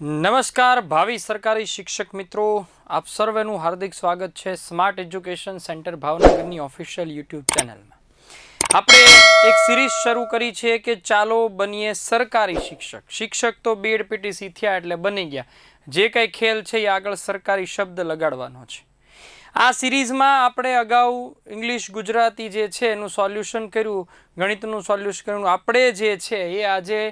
નમસ્કાર ભાવિ સરકારી શિક્ષક મિત્રો, આપ સર્વેનું હાર્દિક સ્વાગત છે સ્માર્ટ એજ્યુકેશન સેન્ટર ભાવનગરની ઓફિશિયલ યુટ્યુબ ચેનલમાં। આપણે એક સિરીઝ શરૂ કરી છે કે ચાલો બનીએ સરકારી શિક્ષક। શિક્ષક તો બીએડ પીટીસી થયા એટલે બની ગયા, જે કંઈ ખેલ છે એ આગળ સરકારી શબ્દ લગાડવાનો છે। આ સિરીઝમાં આપણે અગાઉ ઇંગ્લિશ ગુજરાતી જે છે એનું સોલ્યુશન કર્યું, ગણિતનું સોલ્યુશન કર્યું। આપણે જે છે એ આજે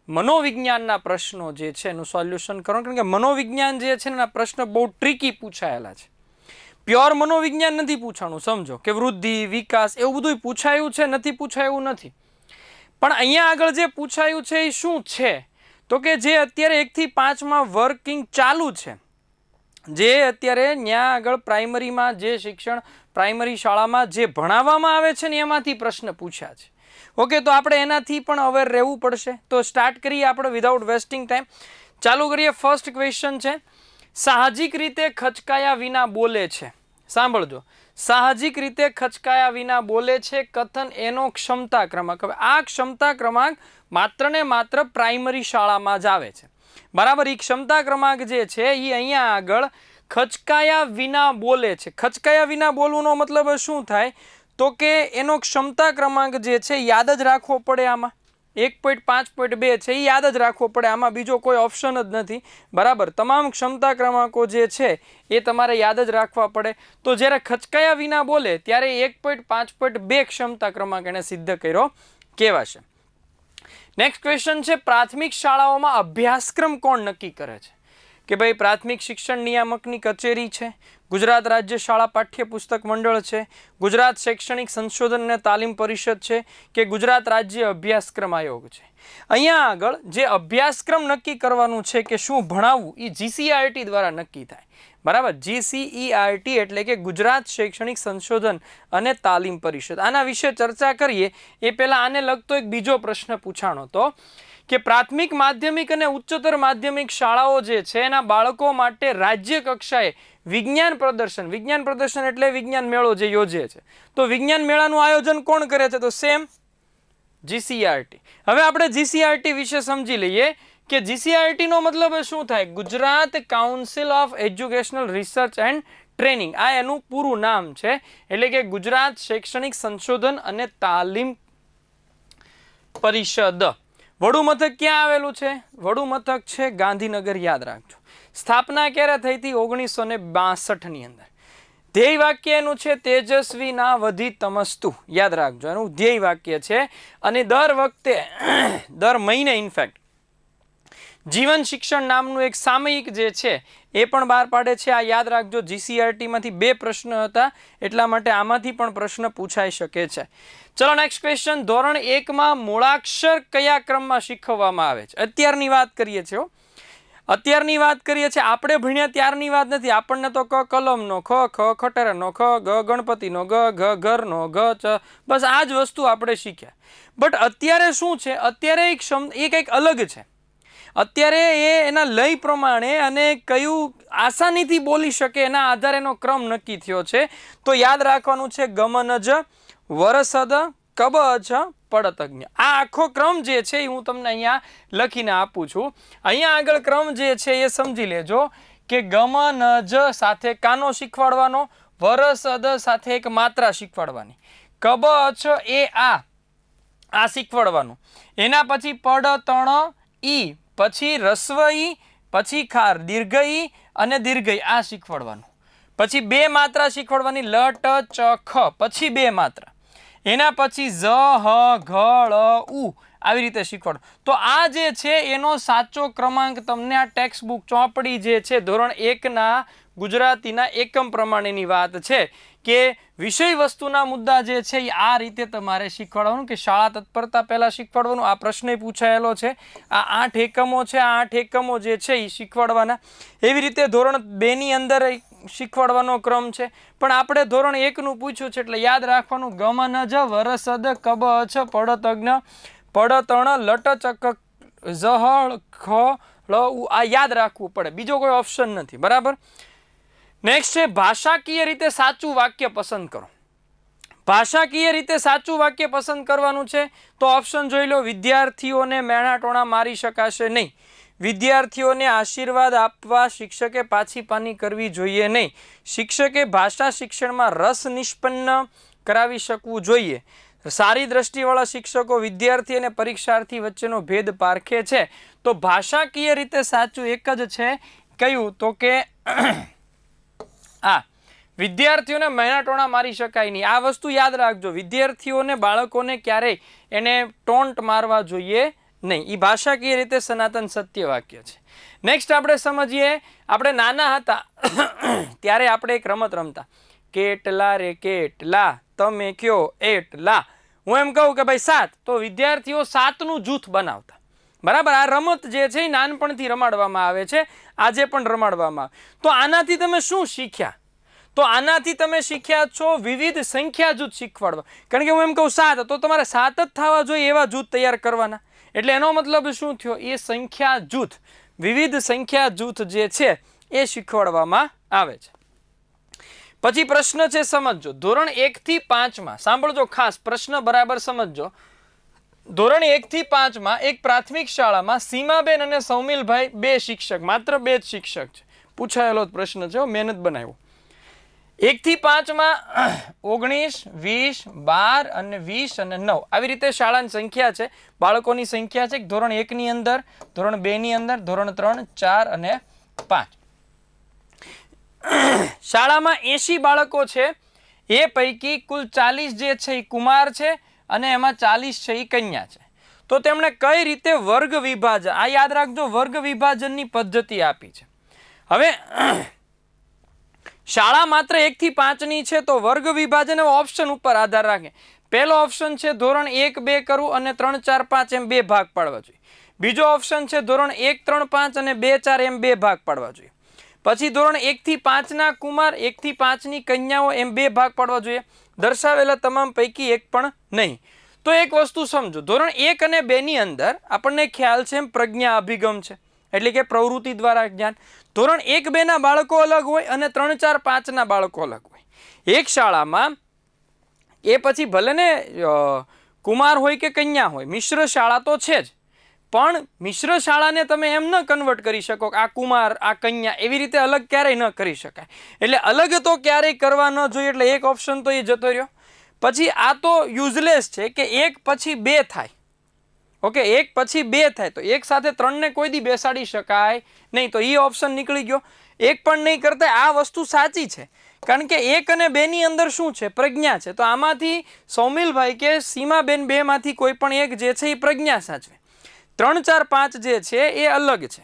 મનોવિજ્ઞાનના પ્રશ્નો જે છે એનું સોલ્યુશન કરવાનું, કારણ કે મનોવિજ્ઞાન જે છે એના પ્રશ્ન બહુ ટ્રિકી પૂછાયેલા છે। પ્યોર મનોવિજ્ઞાન નથી પૂછાણું, સમજો કે વૃદ્ધિ વિકાસ એવું બધું પૂછાયું છે, નથી પૂછાયું નથી। પણ અહીંયા આગળ જે પૂછાયું છે એ શું છે તો કે જે અત્યારે 1 થી 5માં વર્કિંગ ચાલુ છે, જે અત્યારે ત્યાં આગળ પ્રાઇમરીમાં જે શિક્ષણ પ્રાઇમરી શાળામાં જે ભણાવવામાં આવે છે ને એમાંથી પ્રશ્ન પૂછ્યા છે। ઓકે, તો આપણે એનાથી પણ અવેર રહેવું પડશે। તો સ્ટાર્ટ કરીએ આપણે વિધાઉટ વેસ્ટિંગ ટાઈમ, ચાલુ કરીએ। ફર્સ્ટ ક્વેશ્ચન છે, સાહજિક રીતે ખચકાયા વિના બોલે છે। સાંભળજો, સાહજિક રીતે ખચકાયા વિના બોલે છે, કથન એનો ક્ષમતા ક્રમાંક। હવે આ ક્ષમતા ક્રમાંક માત્ર ને માત્ર પ્રાઇમરી શાળામાં જ આવે છે, બરાબર। એ ક્ષમતા ક્રમાંક જે છે એ અહીંયા આગળ ખચકાયા વિના બોલે છે। ખચકાયા વિના બોલવાનો મતલબ શું થાય તો કે એનો ક્ષમતા ક્રમાંક જે છે યાદ જ રાખવો પડે। આમાં 1.5.2 છે એ યાદ જ રાખવો પડે, આમાં બીજો કોઈ ઓપ્શન જ નથી, બરાબર। તમામ ક્ષમતા ક્રમાંકો જે છે એ તમારે યાદ જ રાખવા પડે। તો જ્યારે ખચકાયા વિના બોલે ત્યારે 1.5.2 ક્ષમતા ક્રમાંક એને સિદ્ધ કર્યો કહેવાશે। નેક્સ્ટ ક્વેશ્ચન છે, પ્રાથમિક શાળાઓમાં અભ્યાસક્રમ કોણ નક્કી કરે છે? કે ભાઈ પ્રાથમિક શિક્ષણ નિયામકની કચેરી છે, ગુજરાત રાજ્ય શાળા પાઠ્યપુસ્તક મંડળ છે, ગુજરાત શૈક્ષણિક સંશોધન અને તાલીમ પરિષદ છે કે ગુજરાત રાજ્ય અભ્યાસક્રમ આયોગ છે? અહીંયા આગળ જે અભ્યાસક્રમ નક્કી કરવાનું છે કે શું ભણાવવું એ જીસીઈઆરટી દ્વારા નક્કી થાય, બરાબર। જીસીઈઆરટી એટલે કે ગુજરાત શૈક્ષણિક સંશોધન અને તાલીમ પરિષદ। આના વિશે ચર્ચા કરીએ એ પહેલાં આને લગતો એક બીજો પ્રશ્ન પૂછાણો તો કે પ્રાથમિક માધ્યમિક અને ઉચ્ચતર માધ્યમિક શાળાઓ જે છે એના બાળકો માટે રાજ્ય કક્ષાએ વિજ્ઞાન પ્રદર્શન એટલે વિજ્ઞાન મેળો જે યોજે છે, તો વિજ્ઞાન મેળાનું આયોજન કોણ કરે છે? તો સેમ જીસીઈઆરટી। હવે આપણે જીસીઈઆરટી વિશે સમજી લઈએ કે જીસીઈઆરટી નો મતલબ શું થાય? Gujarat council of educational research and training, આ એનું પૂરું નામ છે, એટલે કે ગુજરાત શૈક્ષણિક સંશોધન અને તાલીમ પરિષદ। વડુ મથક ક્યાં આવેલું છે? વડુ મથક છે ગાંધીનગર, યાદ રાખજો। સ્થાપના ક્યારે થઈ હતી? 1962 ની અંદર। ધ્યેય વાક્ય એનું છે તેજસ્વી ના વધી તમસ્તુ, યાદ રાખજો, એનું ધ્યેય વાક્ય છે। અને દર મહિને ઇનફેક્ટ જીવન શિક્ષણ નામનું એક સામયિક જે છે એ પણ બહાર પાડે છે, આ યાદ રાખજો। જીસીઈઆરટી માંથી 2 પ્રશ્ન હતા એટલા માટે આમાંથી પણ પ્રશ્ન પૂછાઈ શકે છે। ચલો નેક્સ્ટ ક્વેશ્ચન, ધોરણ 1માં મૂળાક્ષર કયા ક્રમમાં શીખવવામાં આવે છે? અત્યારની વાત કરીએ છીએ, અત્યારની વાત કરીએ છીએ, આપણે ભણ્યા ત્યારની વાત નથી। આપણને તો ક કલમનો, ખ ખ ખટેરાનો, ખ ગ ગણપતિનો, ગ ઘ ઘરનો, ઘ ચ, બસ આ જ વસ્તુ આપણે શીખ્યા। બટ અત્યારે શું છે? અત્યારે એ કંઈક અલગ છે। અત્યારે એ એના લય પ્રમાણે અને કયું આસાનીથી બોલી શકે એના આધારે એનો ક્રમ નક્કી થયો છે। તો યાદ રાખવાનું છે ગમનજ, વરસદ, કબજ, પડતજ્ઞ। આ આખો ક્રમ જે છે એ હું તમને અહીંયા લખીને આપું છું। અહીંયા આગળ ક્રમ જે છે એ સમજી લેજો કે ગમનજ સાથે કાનો શીખવાડવાનો, વરસદ સાથે એક માત્રા શીખવાડવાની, કબચ એ આ શીખવાડવાનું, એના પછી પડતણ ઈ, પછી રસ્વ ઈ, પછી ખાર દીર્ઘ ઈ અને દીર્ઘ ઈ, આ શીખવાડવાનું, પછી 2 માત્રા શીખવાડવાની, લ ટ ચ ખ, પછી 2 માત્રા, એના પછી ઝ હ ઘ ળ ઉ, આવી રીતે શીખવાડો। તો આ જે છે એનો સાચો ક્રમાંક તમને આ ટેક્સ્ટ બુક ચોપડી જે છે ધોરણ 1ના ગુજરાતીના એકમ પ્રમાણેની વાત છે કે વિષય વસ્તુના મુદ્દા જે છે એ આ રીતે તમારે શીખવાડવાનું કે શાળા તત્પરતા પહેલાં શીખવાડવાનું। આ પ્રશ્ન પૂછાયેલો છે, આ 8 એકમો છે, આ 8 એકમો જે છે એ શીખવાડવાના। એવી રીતે ધોરણ 2ની અંદર શીખવાડવાનો ક્રમ છે, પણ આપણે ધોરણ 1નું પૂછ્યું છે એટલે યાદ રાખવાનું ગમનજ, વરસદ, કબચ, પડતજ્ઞ, પડતણ, લટચક, ઝહળ, ખ ળ ઉ, આ યાદ રાખવું પડે, બીજો કોઈ ઓપ્શન નથી, બરાબર। નેક્સ્ટ છે ભાષાકીય રીતે સાચું વાક્ય પસંદ કરો। ભાષાકીય રીતે સાચું વાક્ય પસંદ કરવાનું છે તો ઓપ્શન જોઈ લો, વિદ્યાર્થીઓને મેણાટોણા મારી શકાશે નહીં, વિદ્યાર્થીઓને આશીર્વાદ આપવા શિક્ષકે પાછીપાની કરવી જોઈએ નહીં. શિક્ષકે ભાષા શિક્ષણમાં રસ નિષ્પન્ન કરાવી શકવું જોઈએ. સારી દ્રષ્ટિવાળા શિક્ષકો વિદ્યાર્થી અને પરીક્ષાર્થી વચ્ચેનો ભેદ પારખે છે. તો ભાષાકીય રીતે સાચું એક જ છે. કયું? તો કે વિદ્યાર્થીઓને મહેણાટોણા મારી શકાય નહીં. આ વસ્તુ યાદ રાખજો. વિદ્યાર્થીઓને, બાળકોને ક્યારેય એને ટોન્ટ મારવા જોઈએ નહીં. એ ભાષાકીય રીતે સનાતન સત્ય વાક્ય છે. નેક્સ્ટ આપણે સમજીએ. આપણે નાના હતા ત્યારે આપણે એક રમત રમતા, કેટલા રે કેટલા, તમે કયો એટલા. હું એમ કહું કે ભાઈ 7, તો વિદ્યાર્થીઓ 7નું જૂથ બનાવતા. બરાબર. આ રમત જે છે એ નાનપણથી રમાડવામાં આવે છે, આજે પણ રમાડવામાં આવે. તો આનાથી તમે શું શીખ્યા? તો આનાથી તમે શીખ્યા છો વિવિધ સંખ્યા જૂથ શીખવાડવા. કારણ કે હું એમ કહું 7, તો તમારે 7 જ થવા જોઈએ એવા જૂથ તૈયાર કરવાના. એટલે એનો મતલબ શું થયો? એ સંખ્યા જૂથ, વિવિધ સંખ્યા જૂથ જે છે એ શીખવાડવામાં આવે છે. પછી પ્રશ્ન છે, સમજજો. ધોરણ 1 થી 5માં સાંભળજો ખાસ, પ્રશ્ન બરાબર સમજજો. ધોરણ 1 થી 5માં એક પ્રાથમિક શાળામાં સીમાબેન અને સૌમિલભાઈ 2 શિક્ષક, માત્ર 2 જ શિક્ષક છે. પૂછાયેલો પ્રશ્ન છે, મહેનત બનાવ્યો. 1 થી 5માં 19, 20, 12 અને 20 અને 9 આવી રીતે શાળાની સંખ્યા છે, બાળકોની સંખ્યા છે. ધોરણ 1 ની અંદર, ધોરણ 2 ની અંદર, ધોરણ 3, 4 અને 5. શાળામાં 80 બાળકો છે. એ પૈકી કુલ 40 જે છે એ કુમાર છે અને એમાં 40 છે એ કન્યા છે. તો તેમણે કઈ રીતે વર્ગ વિભાજન, આ યાદ રાખજો, વર્ગ વિભાજનની પદ્ધતિ આપી છે. હવે શાળા માત્ર 1 થી 5 ની છે, તો વર્ગ વિભાજન ઓપ્શન ઉપર આધાર રાખે. પહેલો ઓપ્શન છે ધોરણ 1, 2 કરવું અને 3, 4, 5 એમ 2 ભાગ પાડવા જોઈએ. બીજો ઓપ્શન છે ધોરણ 1, 3, 5 અને 2, 4 એમ 2 ભાગ પાડવા જોઈએ. પછી ધોરણ 1 થી 5 ના કુમાર, 1 થી 5 ની કન્યાઓ એમ 2 ભાગ પાડવા જોઈએ. દર્શાવેલા તમામ પૈકી એક પણ નહીં. તો એક વસ્તુ સમજો, ધોરણ 1 અને 2 ની અંદર આપણને ખ્યાલ છે એમ પ્રજ્ઞા અભિગમ છે, એટલે કે પ્રવૃત્તિ દ્વારા જ્ઞાન. ધોરણ 1, 2 ના બાળકો અલગ હોય અને 3, 4, 5 ના બાળકો અલગ હોય. એક શાળામાં એ પછી ભલે ને કુમાર હોય કે કન્યા હોય, મિશ્ર શાળા તો છે જ, પણ મિશ્ર શાળાને તમે એમ ન કન્વર્ટ કરી શકો કે આ કુમાર, આ કન્યા, એવી રીતે અલગ ક્યારેય ન કરી શકાય. એટલે અલગ તો ક્યારેય કરવા ન જોઈએ. એટલે એક ઓપ્શન તો એ જતો રહ્યો. પછી આ તો યુઝલેસ છે કે 1 પછી 2 થાય. ઓકે, 1 પછી 2 થાય, તો એક સાથે 3 ને કોઈ દી બેસાડી શકાય નહીં. તો એ ઓપ્શન નીકળી ગયો. એક પણ નહીં કરતા. આ વસ્તુ સાચી છે, કારણ કે 1 અને 2 ની અંદર શું છે? પ્રજ્ઞા છે. તો આમાંથી સૌમિલભાઈ કે સીમાબેન 2 માંથી કોઈ પણ એક જે છે એ પ્રજ્ઞા સાચવે. 3, 4, 5 જે છે એ અલગ છે,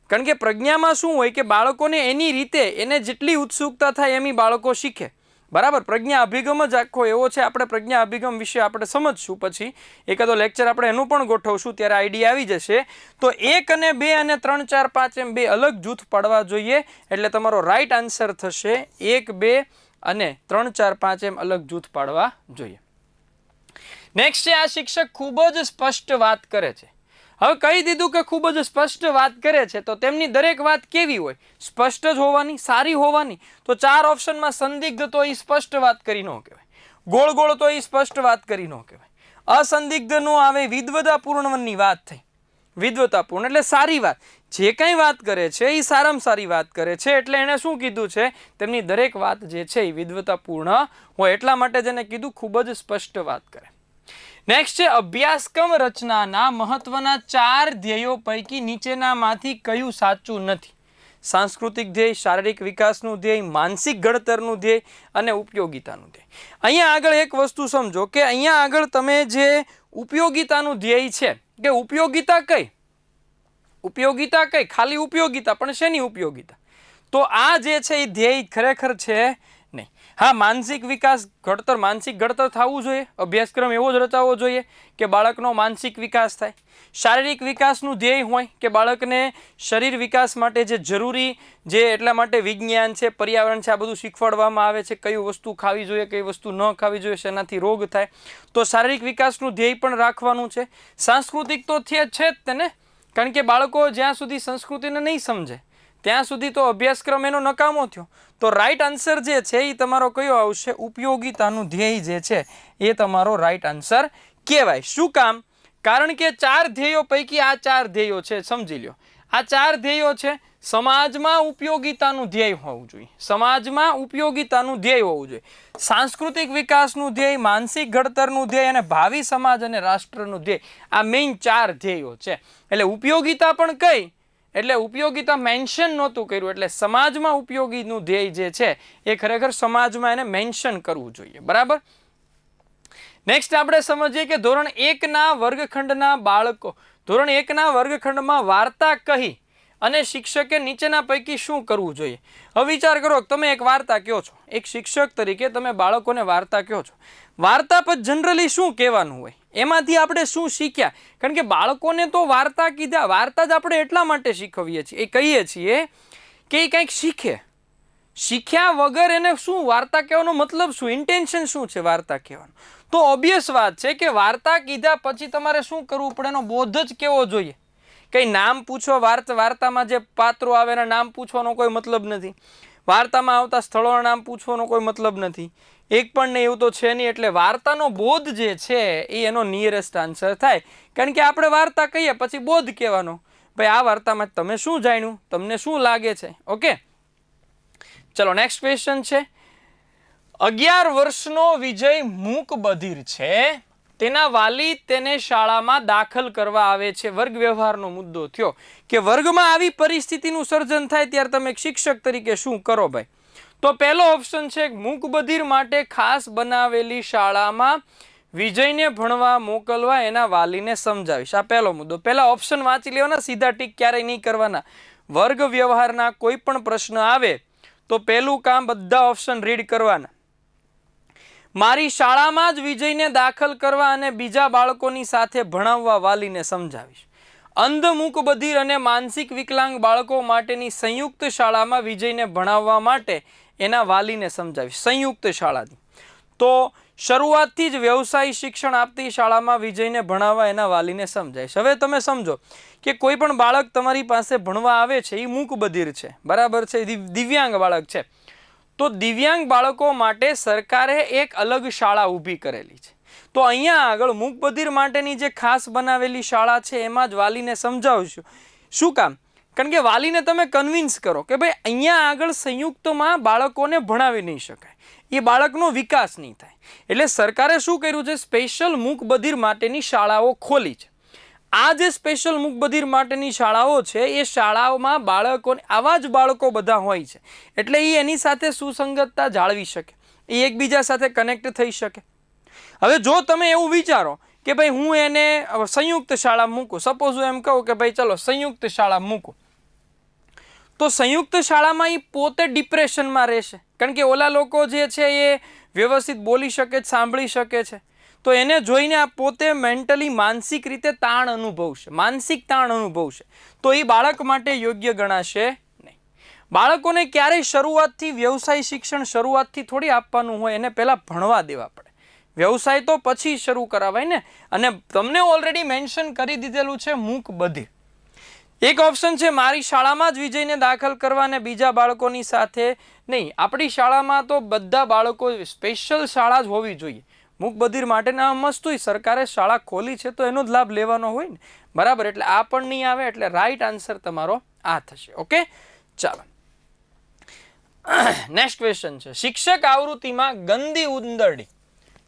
કારણ કે પ્રજ્ઞામાં શું હોય કે બાળકોને એની રીતે, એને જેટલી ઉત્સુકતા થાય એમ બાળકો શીખે. બરાબર. પ્રજ્ઞા અભિગમ જ આખો એવો છે. આપણે પ્રજ્ઞા અભિગમ વિશે આપણે સમજશું, પછી એકાદો લેક્ચર આપણે એનું પણ ગોઠવશું, ત્યારે આઈડિયા આવી જશે. તો 1 અને 2 અને 3, 4, 5 એમ 2 અલગ જૂથ પાડવા જોઈએ. એટલે તમારો રાઈટ આન્સર થશે 1, 2 અને 3, 4, 5 એમ અલગ જૂથ પાડવા જોઈએ. નેક્સ્ટ છે, આ શિક્ષક ખૂબ જ સ્પષ્ટ વાત કરે છે. હવે કહી દીધું કે ખૂબ જ સ્પષ્ટ વાત કરે છે, તો તેમની દરેક વાત કેવી હોય? સ્પષ્ટ જ હોવાની, સારી હોવાની. તો 4 ઓપ્શનમાં સંદિગ્ધ તો એ સ્પષ્ટ વાત કરી ન કહેવાય, ગોળ ગોળ તો એ સ્પષ્ટ વાત કરી ન કહેવાય, અસંદિગ્ધ નો આવે, વિદ્વતાપૂર્ણની વાત થઈ. વિદ્વતાપૂર્ણ એટલે સારી વાત. જે કંઈ વાત કરે છે એ સારામાં સારી વાત કરે છે. એટલે એણે શું કીધું છે? તેમની દરેક વાત જે છે એ વિદ્વતાપૂર્ણ હોય. એટલા માટે જેને કીધું ખૂબ જ સ્પષ્ટ વાત કરે. નેક્સ્ટ છે, અભ્યાસક્રમ રચનાના મહત્વના 4 ધ્યેયો પૈકી નીચેનામાંથી કયું સાચું નથી? સાંસ્કૃતિક ધ્યેય, શારીરિક વિકાસનું ધ્યેય, માનસિક ઘડતરનું ધ્યેય અને ઉપયોગિતાનું ધ્યેય. અહીંયા આગળ એક વસ્તુ સમજો કે અહીંયા આગળ તમે જે ઉપયોગિતાનું ધ્યેય છે, કે ઉપયોગિતા કઈ? ઉપયોગિતા કઈ? ખાલી ઉપયોગિતા, પણ શેની ઉપયોગિતા? તો આ જે છે એ ધ્યેય ખરેખર છે નહીં. હા, માનસિક વિકાસ, ઘડતર, માનસિક ઘડતર થવું જોઈએ. અભ્યાસક્રમ એવો જ રચાવવો જોઈએ કે બાળકનો માનસિક વિકાસ થાય. શારીરિક વિકાસનું ધ્યેય હોય કે બાળકને શરીર વિકાસ માટે જે જરૂરી, જે એટલા માટે વિજ્ઞાન છે, પર્યાવરણ છે, આ બધું શીખવાડવામાં આવે છે. કઈ વસ્તુ ખાવી જોઈએ, કઈ વસ્તુ ન ખાવી જોઈએ, શેનાથી રોગ થાય. તો શારીરિક વિકાસનું ધ્યેય પણ રાખવાનું છે. સાંસ્કૃતિક તો છે જ તેને, કારણ કે બાળકો જ્યાં સુધી સંસ્કૃતિને નહીં સમજે ત્યાં સુધી તો અભ્યાસક્રમ એનો નકામો થયો. તો રાઈટ આન્સર જે છે એ તમારો કયો આવશે? ઉપયોગિતાનું ધ્યેય જે છે એ તમારો રાઈટ આન્સર કહેવાય. શું કામ? કારણ કે 4 ધ્યેયો પૈકી આ 4 ધ્યેયો છે, સમજી લો. આ 4 ધ્યેયો છે. સમાજમાં ઉપયોગિતાનું ધ્યેય હોવું જોઈએ, સમાજમાં ઉપયોગિતાનું ધ્યેય હોવું જોઈએ, સાંસ્કૃતિક વિકાસનું ધ્યેય, માનસિક ઘડતરનું ધ્યેય અને ભાવિ સમાજ અને રાષ્ટ્રનું ધ્યેય. આ મેઇન 4 ધ્યેયો છે. એટલે ઉપયોગિતા પણ કઈ, એટલે ઉપયોગિતા મેન્શન નહોતું કર્યું, એટલે સમાજમાં ઉપયોગીનું ધ્યેય જે છે એ ખરેખર સમાજમાં એને મેન્શન કરવું જોઈએ. બરાબર. નેક્સ્ટ આપણે સમજીએ કે ધોરણ 1 ના વર્ગખંડના બાળકો, ધોરણ 1 ના વર્ગખંડમાં વાર્તા કહી અને શિક્ષકે નીચેના પૈકી શું કરવું જોઈએ. હવે વિચાર કરો, તમે એક વાર્તા કહો છો, એક શિક્ષક તરીકે તમે બાળકોને વાર્તા કહો છો. વાર્તા પર જનરલી શું કહેવાનું હોય, એમાંથી આપણે શું શીખ્યા? કારણ કે બાળકોને તો વાર્તા કીધા, વાર્તા જ આપણે એટલા માટે શીખવીએ છીએ, એ કહીએ છીએ કે એ કંઈક શીખે. શીખ્યા વગર એને શું વાર્તા કહેવાનો મતલબ શું, ઇન્ટેન્શન શું છે વાર્તા કહેવાનું? તો ઓબ્વિયસ વાત છે કે વાર્તા કીધા પછી તમારે શું કરવું પડે, એનો બોધ જ કેવો જોઈએ. કંઈ નામ પૂછો, વાર્તામાં જે પાત્રો આવે એના નામ પૂછવાનો કોઈ મતલબ નથી, વાર્તામાં આવતા સ્થળોના નામ પૂછવાનો કોઈ મતલબ નથી, એક પણ નહીં એવું તો છે નહીં. એટલે વાર્તાનો બોધ જે છે એ એનો નિયરેસ્ટ આન્સર થાય. કારણ કે આપણે વાર્તા કહીએ પછી બોધ કહેવાનો, ભાઈ આ વાર્તામાં તમે શું જાણ્યું, તમને શું લાગે છે. ઓકે, ચલો નેક્સ્ટ ક્વેશ્ચન છે. 11 વર્ષનો વિજય મૂક બધિર છે, તેના વાલી તેને શાળામાં દાખલ કરવા આવે છે. વર્ગ વ્યવહારનો મુદ્દો થયો કે વર્ગમાં આવી પરિસ્થિતિનું સર્જન થાય ત્યારે તમે એક શિક્ષક તરીકે શું કરો ભાઈ? તો પહેલો ઓપ્શન છે મૂક બધિર માટે ખાસ બનાવેલી શાળામાં વિજયને ભણવા મોકલવા એના વાલીને સમજાવીશ. આ પહેલો મુદ્દો. પહેલા ઓપ્શન વાંચી લેવાના, સીધા ટીક ક્યારેય નહીં કરવાના. વર્ગ વ્યવહારના કોઈ પણ પ્રશ્ન આવે તો પહેલું કામ બધા ઓપ્શન રીડ કરવાના. મારી શાળામાં જ વિજયને દાખલ કરવા અને બીજા બાળકોની સાથે ભણાવવા વાલીને સમજાવીશ. અંધ, મૂક બધિર અને માનસિક વિકલાંગ બાળકો માટેની સંયુક્ત શાળામાં વિજયને ભણાવવા માટે એના વાલીને સમજાવીશ. સંયુક્ત શાળાની તો શરૂઆતથી જ વ્યવસાય શિક્ષણ આપતી શાળામાં વિજયને ભણાવવા એના વાલીને સમજાવીશ. હવે તમે સમજો કે કોઈ પણ બાળક તમારી પાસે ભણવા આવે છે, એ મૂક બધિર છે, બરાબર છે, દિવ્યાંગ બાળક છે. તો દિવ્યાંગ બાળકો માટે સરકારે એક અલગ શાળા ઊભી કરેલી છે. તો અહીંયા આગળ મૂક બધિર માટેની જે ખાસ બનાવેલી શાળા છે એમાં જ વાલીને સમજાવશું. શું કામ? કારણ કે વાલીને તમે કન્વિન્સ કરો કે ભાઈ અહીંયા આગળ સંયુક્તમાં બાળકોને ભણાવી નહીં શકાય, એ બાળકનો વિકાસ નહીં થાય. એટલે સરકારે શું કર્યું છે, સ્પેશિયલ મૂક બધિર માટેની શાળાઓ ખોલી છે. આ જે સ્પેશિયલ મૂક બધિર માટેની શાળાઓ છે એ શાળાઓમાં બાળકોને આવા જ બાળકો બધા હોય છે, એટલે એ એની સાથે સુસંગતતા જાળવી શકે, એ એકબીજા સાથે કનેક્ટ થઈ શકે. હવે જો તમે એવું વિચારો કે ભાઈ હું એને સંયુક્ત શાળા મૂકું, સપોઝ હું એમ કહું કે ભાઈ ચલો સંયુક્ત શાળા મૂકું, તો સંયુક્ત શાળામાં એ પોતે ડિપ્રેશનમાં રહેશે. કારણ કે ઓલા લોકો જે છે એ વ્યવસ્થિત બોલી શકે, સાંભળી શકે છે, તો એને જોઈને આ પોતે મેન્ટલી માનસિક રીતે તાણ અનુભવશે, માનસિક તાણ અનુભવશે, તો એ બાળક માટે યોગ્ય ગણાશે નહીં. બાળકોને ક્યારેય શરૂઆતથી વ્યવસાય શિક્ષણ શરૂઆતથી થોડી આપવાનું હોય, એને પહેલાં ભણવા દેવા પડે. વ્યવસાય તો પછી શરૂ કરાવાય ને. અને તમને ઓલરેડી મેન્શન કરી દીધેલું છે મૂક બધિર. એક ઓપ્શન છે મારી શાળામાં જ વિજયને દાખલ કરવા અને બીજા બાળકોની સાથે નહીં. આપણી શાળામાં તો બધા બાળકો, સ્પેશિયલ શાળા જ હોવી જોઈએ. મૂક બધિર માટેના મસ્ત હોય, સરકારે શાળા ખોલી છે તો એનો જ લાભ લેવાનો હોય ને, બરાબર. એટલે આ પણ નહીં આવે, એટલે રાઈટ આન્સર તમારો આ થશે. ઓકે, ચાલો નેક્સ્ટ ક્વેશ્ચન છે. શિક્ષક આવૃત્તિમાં ગંદી ઉંદરડી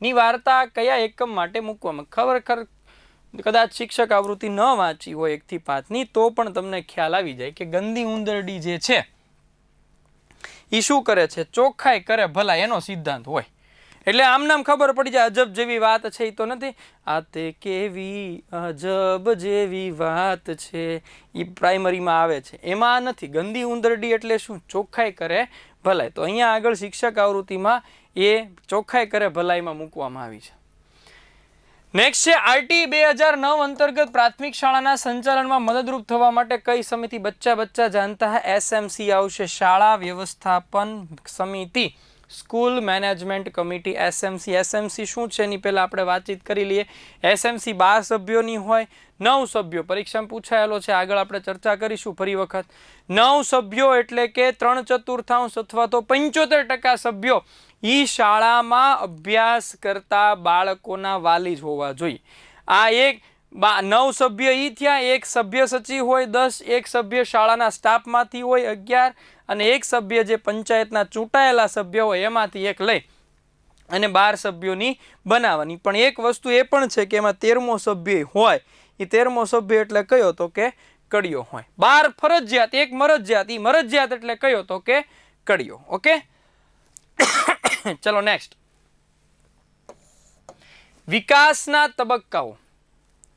ની વાર્તા કયા એકમ માટે મૂકવામાં? ખરેખર કદાચ શિક્ષક આવૃત્તિ ન વાંચી હોય 1 થી 5 ની તો પણ તમને ખ્યાલ આવી જાય કે ગંદી ઉંદરડી જે છે એ શું કરે છે, ચોખ્ખાઈ કરે ભલા, એનો સિદ્ધાંત હોય. એટલે આમ નામ ખબર પડી જાય અજબ જેવી વાત છે, એ તો નથી. આ તે કેવી અજબ જેવી વાત છે, એ પ્રાઇમરીમાં આવે છે, એમાં નથી. ગંદી ઉંદરડી એટલે શું, ચોખ્ખાઈ કરે ભલાઈ. તો અહીંયા આગળ શિક્ષક આવૃત્તિમાં એ ચોખ્ખાઈ કરે ભલાઈમાં મૂકવામાં આવી છે. નેક્સ્ટ છે આરટી 2009 અંતર્ગત પ્રાથમિક શાળાના સંચાલનમાં મદદરૂપ થવા માટે કઈ સમિતિ? બચ્ચા જાણતા હૈ, એસએમસી આવશે, શાળા વ્યવસ્થાપન સમિતિ, school management committee, SMC. SMC શું છે એની પહેલાં આપણે વાતચીત કરી લઈએ. એસએમસી 12 સભ્યોની હોય, 9 સભ્યો પરીક્ષામાં પૂછાયેલો છે, આગળ આપણે ચર્ચા કરીશું ફરી વખત. 9 સભ્યો એટલે કે 3/4 અથવા તો 75% સભ્યો એ શાળામાં અભ્યાસ કરતા બાળકોના વાલી જ હોવા જોઈએ. આ એક 9 સભ્ય ઈ થયા, એક સભ્ય સચિવ હોય 10, એક સભ્ય શાળાના સ્ટાફમાંથી હોય 11 અને એક સભ્ય જે પંચાયતના ચૂંટાયેલા સભ્ય હોય એમાંથી એક લઈ અને 12 સભ્યોની બનાવવાની. પણ એક વસ્તુ એ પણ છે કે એમાં 13મો સભ્ય હોય, એ 13મો સભ્ય એટલે કયો તો કે કડિયો હોય. 12 ફરજિયાત, એક મરજિયાત, એ મરજિયાત એટલે કયો તો કે કડિયો. ઓકે, ચલો નેક્સ્ટ. વિકાસના તબક્કાઓ,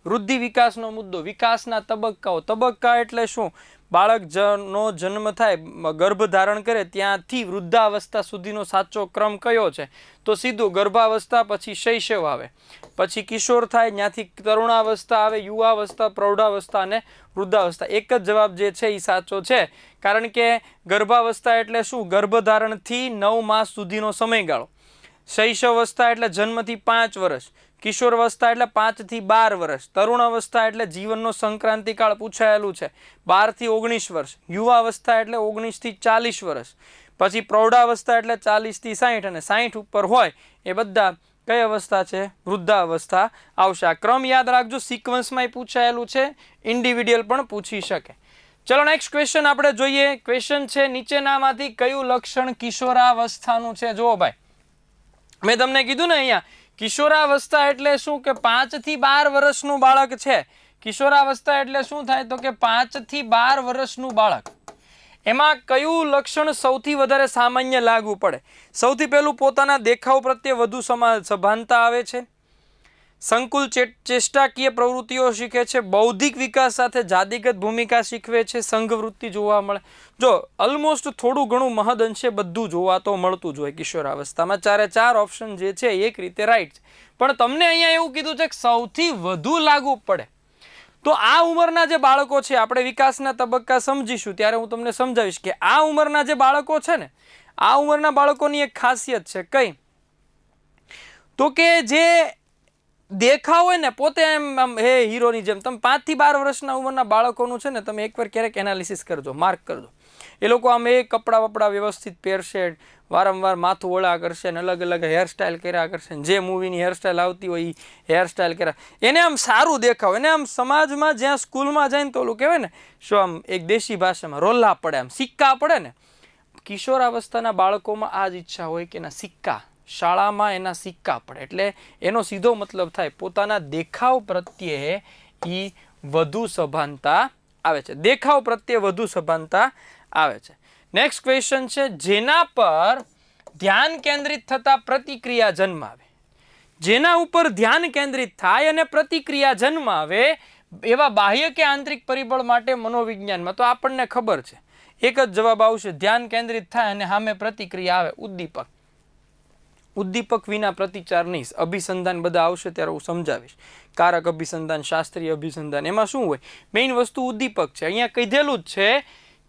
વૃદ્ધિ વિકાસનો મુદ્દો. વિકાસના તબક્કાઓ. તબક્કા એટલે શું? બાળકનો જન્મ થાય, ગર્ભ ધારણ કરે ત્યાંથી વૃદ્ધાવસ્થા સુધીનો સાચો ક્રમ કયો છે? તો સીધું ગર્ભાવસ્થા, પછી શૈશવ આવે, પછી કિશોર થાય, ત્યાંથી તરુણાવસ્થા આવે, યુવાવસ્થા, પ્રૌઢાવસ્થા અને વૃદ્ધાવસ્થા. એક જ જવાબ જે છે એ સાચો છે, કારણ કે ગર્ભાવસ્થા એટલે શું? ગર્ભધારણથી 9 માસ સુધીનો સમયગાળો. શૈશવાવસ્થા એટલે જન્મથી 5 વર્ષ, કિશોરાવસ્થા એટલે 5 થી 12 વર્ષ, તરુણ અવસ્થા એટલે જીવનનો સંક્રાંતિકાળ પૂછાયેલું છે 12 થી 19 વર્ષ, યુવાવસ્થા એટલે 19 થી 40 વર્ષ, પછી પ્રૌઢાવસ્થા એટલે 40 થી 60 અને 60 ઉપર હોય એ બધા કઈ અવસ્થા છે? વૃદ્ધાવસ્થા આવશે. આ ક્રમ યાદ રાખજો, સિક્વન્સમાં પૂછાયેલું છે, ઇન્ડિવિડ્યુઅલ પણ પૂછી શકે. ચલો નેક્સ્ટ ક્વેશ્ચન આપણે જોઈએ. ક્વેશ્ચન છે નીચેનામાંથી કયું લક્ષણ કિશોરાવસ્થાનું છે? જુઓ ભાઈ, મેં તમને કીધું ને અહીંયા કિશોરાવસ્થા એટલે શું કે 5 થી 12 વર્ષનું બાળક છે. કિશોરાવસ્થા એટલે શું થાય તો કે 5 થી 12 વર્ષનું બાળક. એમાં કયું લક્ષણ સૌથી વધારે સામાન્ય લાગુ પડે? સૌથી પહેલું પોતાના દેખાવ પ્રત્યે વધુ સભાનતા આવે છે, સંકુલ ચેષ્ટાકીય પ્રવૃત્તિઓ શીખે છે, બૌદ્ધિક વિકાસ સાથે જાતિગત ભૂમિકા શીખવે છે, સંઘવૃત્તિ જોવા મળે. જો ઓલમોસ્ટ થોડું ઘણું મહદઅંશે બધું જોવા તો મળતું જ હોય કિશોરાવસ્થામાં. 4 ઓપ્શન જે છે એક રીતે રાઈટ છે, પણ તમને અહીંયા એવું કીધું છે કે સૌથી વધુ લાગુ પડે. તો આ ઉંમરના જે બાળકો છે, આપણે વિકાસના તબક્કા સમજીશું ત્યારે હું તમને સમજાવીશ કે આ ઉંમરના જે બાળકો છે ને, આ ઉંમરના બાળકોની એક ખાસિયત છે. કઈ? તો કે જે દેખાવ હોય ને પોતે એમ હે હીરોની જેમ. તમે 5 થી 12 વર્ષના ઉંમરના બાળકોનું છે ને તમે એકવાર ક્યારેક એનાલિસિસ કરજો, માર્ક કરજો. એ લોકો આમ કપડાં વપડા વ્યવસ્થિત પહેરશે, વારંવાર માથું ઓળા કરશે ને અલગ અલગ હેરસ્ટાઈલ કર્યા કરશે, જે મૂવીની હેરસ્ટાઈલ આવતી હોય એ હેરસ્ટાઈલ કર્યા, એને આમ સારું દેખાવ, એને આમ સમાજમાં જ્યાં સ્કૂલમાં જાય ને તો ઓલું કહેવાય ને શું આમ એક દેશી ભાષામાં રોલ્લા પડે, આમ સિક્કા પડે ને. કિશોરાવસ્થાના બાળકોમાં આ જ ઈચ્છા હોય કે એના સિક્કા, શાળામાં એના સિક્કા પડે. એટલે એનો સીધો મતલબ થાય પોતાના દેખાવ પ્રત્યે એ વધુ સભાનતા આવે છે. દેખાવ પ્રત્યે વધુ સભાનતા આવે છે. નેક્સ્ટ ક્વેશ્ચન છે, જેના પર ધ્યાન કેન્દ્રિત થતા પ્રતિક્રિયા જન્માવે. જેના ઉપર ધ્યાન કેન્દ્રિત થાય અને પ્રતિક્રિયા જન્માવે એવા બાહ્ય કે આંતરિક પરિબળ માટે મનોવિજ્ઞાનમાં તો આપણને ખબર છે, એક જ જવાબ આવશે, ધ્યાન કેન્દ્રિત થાય અને સામે પ્રતિક્રિયા આવે. ઉદ્દીપક. ઉદ્દીપક વિના પ્રતિચાર નહીં. અભિસંધાન બધા આવશે ત્યારે હું સમજાવીશ. કારક અભિસંધાન, શાસ્ત્રીય અભિસંધાન, એમાં શું હોય? મેઇન વસ્તુ ઉદ્દીપક છે. અહીંયા કીધેલું જ છે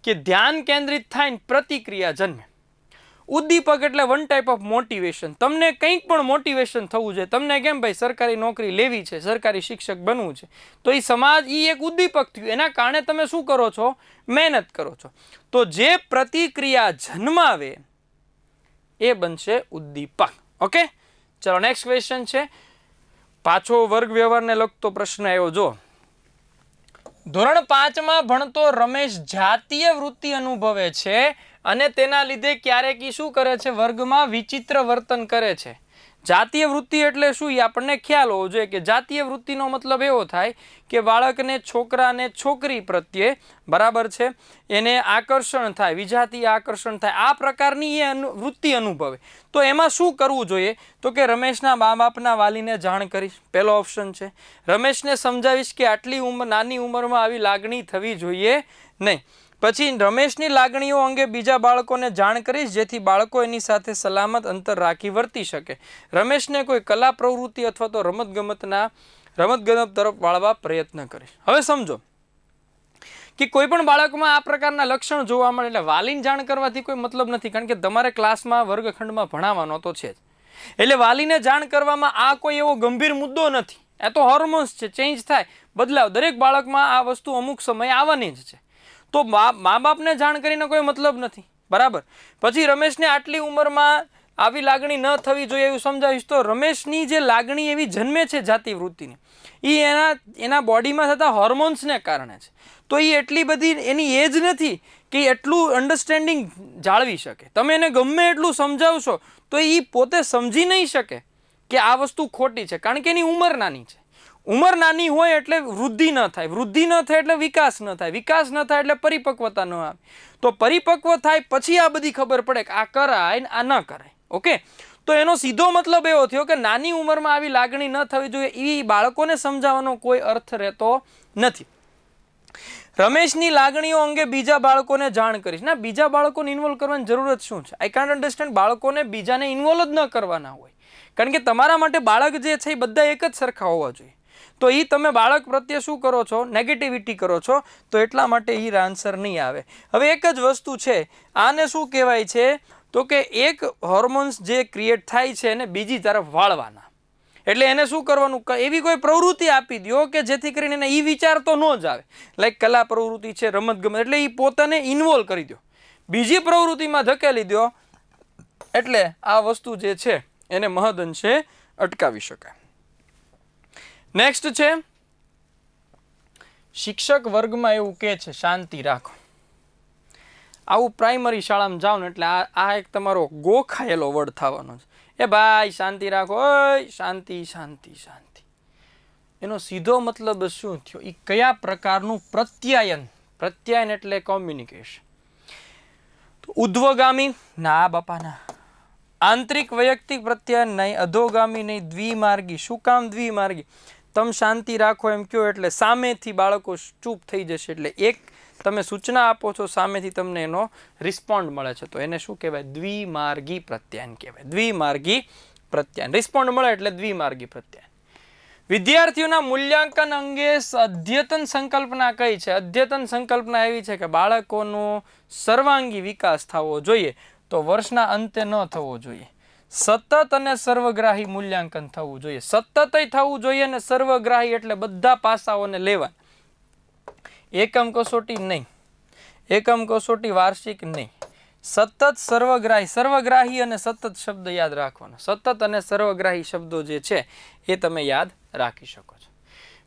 કે ધ્યાન કેન્દ્રિત થાય ને પ્રતિક્રિયા જન્મે. ઉદ્દીપક એટલે વન ટાઈપ ઓફ મોટિવેશન. તમને કંઈક પણ મોટિવેશન થવું જોઈએ. તમને કેમ ભાઈ સરકારી નોકરી લેવી છે, સરકારી શિક્ષક બનવું છે, તો એ સમાજ એ એક ઉદ્દીપક થયું. એના કારણે તમે શું કરો છો? મહેનત કરો છો. તો જે પ્રતિક્રિયા જન્માવે એ બનશે ઉદ્દીપક. ઓકે, ચલો નેક્સ્ટ ક્વેશ્ચન છે, પાછો વર્ગ વ્યવહારને લગતો પ્રશ્ન આવ્યો. જો ધોરણ 5માં ભણતો રમેશ જાતીય વૃત્તિ અનુભવે છે અને તેના લીધે ક્યારેક શું કરે છે? વર્ગમાં વિચિત્ર વર્તન કરે છે. જાતીય વૃત્તિ એટલે શું એ આપણને ખ્યાલ હોવો જોઈએ કે જાતીય વૃત્તિનો મતલબ એવો થાય કે બાળકને છોકરાને છોકરી પ્રત્યે બરાબર છે એને આકર્ષણ થાય, વિજાતીય આકર્ષણ થાય, આ પ્રકારની એ વૃત્તિ અનુભવે. તો એમાં શું કરવું જોઈએ? તો કે રમેશના મા બાપના વાલીને જાણ કરીશ, પહેલો ઓપ્શન છે. રમેશને સમજાવીશ કે આટલી નાની ઉંમરમાં આવી લાગણી થવી જોઈએ નહીં. પછી રમેશની લાગણીઓ અંગે બીજા બાળકોને જાણ કરીશ જેથી બાળકો એની સાથે સલામત અંતર રાખી વર્તી શકે. રમેશને કોઈ કલા પ્રવૃત્તિ અથવા તો રમતગમત તરફ વાળવા પ્રયત્ન કરીશ. હવે સમજો કે કોઈ પણ બાળકમાં આ પ્રકારના લક્ષણ જોવા મળે એટલે વાલીને જાણ કરવાથી કોઈ મતલબ નથી, કારણ કે તમારે ક્લાસમાં વર્ગખંડમાં ભણાવવાનો તો છે જ. એટલે વાલીને જાણ કરવામાં આ કોઈ એવો ગંભીર મુદ્દો નથી. એ તો હોર્મોન્સ છે, ચેન્જ થાય, બદલાવ દરેક બાળકમાં આ વસ્તુ અમુક સમયે આવવાની જ છે. તો મા બાપને જાણ કરીને કોઈ મતલબ નથી. બરાબર. પછી રમેશને આટલી ઉંમરમાં આવી લાગણી ન થવી જોઈએ એવું સમજાવીશ. તો રમેશની જે લાગણી એવી જન્મે છે જાતિ વૃત્તિની, એ એના બોડીમાં થતા હોર્મોન્સને કારણે છે. તો એ એટલી બધી એની એજ નથી કે એટલું અન્ડરસ્ટેન્ડિંગ જાળવી શકે. તમે એને ગમે એટલું સમજાવશો તો એ પોતે સમજી નહીં શકે કે આ વસ્તુ ખોટી છે, કારણ કે એની ઉંમર નાની છે. ઉંમર નાની હોય એટલે વૃદ્ધિ ન થાય, વૃદ્ધિ ન થાય એટલે વિકાસ ન થાય, વિકાસ ન થાય એટલે પરિપક્વતા ન આવે. તો પરિપક્વ થાય પછી આ બધી ખબર પડે કે આ કરાય ને આ ન કરાય. ઓકે, તો એનો સીધો મતલબ એવો થયો કે નાની ઉંમરમાં આવી લાગણી ન થવી જોઈએ, એ બાળકોને સમજાવવાનો કોઈ અર્થ રહેતો નથી. રમેશની લાગણીઓ અંગે બીજા બાળકોને જાણ કરીશ. ના, બીજા બાળકોને ઇન્વોલ્વ કરવાની જરૂરત શું છે? I can't understand. બાળકોને બીજાને ઇન્વોલ્વ જ ન કરવાના હોય, કારણ કે તમારા માટે બાળક જે છે એ બધા એક જ સરખા હોવા જોઈએ. તો એ તમે બાળક પ્રત્યે શું કરો છો? નેગેટિવિટી કરો છો. તો એટલા માટે એ આન્સર નહીં આવે. હવે એક જ વસ્તુ છે, આને શું કહેવાય છે? તો કે એક હોર્મોન્સ જે ક્રિએટ થાય છે એને બીજી તરફ વાળવાના. એટલે એને શું કરવાનું? એવી કોઈ પ્રવૃત્તિ આપી દો કે જેથી કરીને એને એ વિચાર તો ન જ આવે. લાઈક કલા પ્રવૃત્તિ છે, રમત ગમત, એટલે એ પોતાને ઇન્વોલ્વ કરી દો, બીજી પ્રવૃત્તિમાં ધકેલી દો. એટલે આ વસ્તુ જે છે એને મહદઅંશે અટકાવી શકાય. નેક્સ્ટ છે, શિક્ષક વર્ગમાં એવું કહે છે શાંતિ રાખો. આવું પ્રાઇમરી શાળામાં જાઓ ને એટલે આ એક તમારો ગોખાયેલો વર્ડ થવાનો છે. એ ભાઈ શાંતિ રાખો, ઓય શાંતિ શાંતિ શાંતિ. એનો સીધો મતલબ શું થયો? એ કયા પ્રકારનું પ્રત્યાયન? પ્રત્યાયન એટલે કોમ્યુનિકેશન. ઉધ્વગામી? ના બાપા ના. આંતરિક વૈયક્તિક પ્રત્યાયન નહીં, અધોગામી નહીં, દ્વિમાર્ગી. શું કામ દ્વિમાર્ગી? તમે શાંતિ રાખો એમ કહો એટલે સામેથી બાળકો ચૂપ થઈ જશે. એટલે એક તમે સૂચના આપો છો, સામેથી તમને એનો રિસ્પોન્ડ મળે છે, તો એને શું કહેવાય? દ્વિમાર્ગી પ્રત્યાયન કહેવાય. દ્વિમાર્ગી પ્રત્યાયન. રિસ્પોન્ડ મળે એટલે દ્વિમાર્ગી પ્રત્યાયન. વિદ્યાર્થીઓના મૂલ્યાંકન અંગે અદ્યતન સંકલ્પના કઈ છે? અદ્યતન સંકલ્પના એવી છે કે બાળકોનો સર્વાંગી વિકાસ થવો જોઈએ, તો વર્ષના અંતે ન થવો જોઈએ. સતત અને સર્વગ્રાહી મૂલ્યાંકન થવું જોઈએ. સતત થવું જોઈએ અને સર્વગ્રાહી એટલે બધા પાસાઓને લેવા. એકમ કસોટી નહીં, એકમ કસોટી વાર્ષિક નહીં, સતત સર્વગ્રાહી. સર્વગ્રાહી અને સતત શબ્દ યાદ રાખવાનો. સતત અને સર્વગ્રાહી શબ્દો જે છે એ તમે યાદ રાખી શકો છો.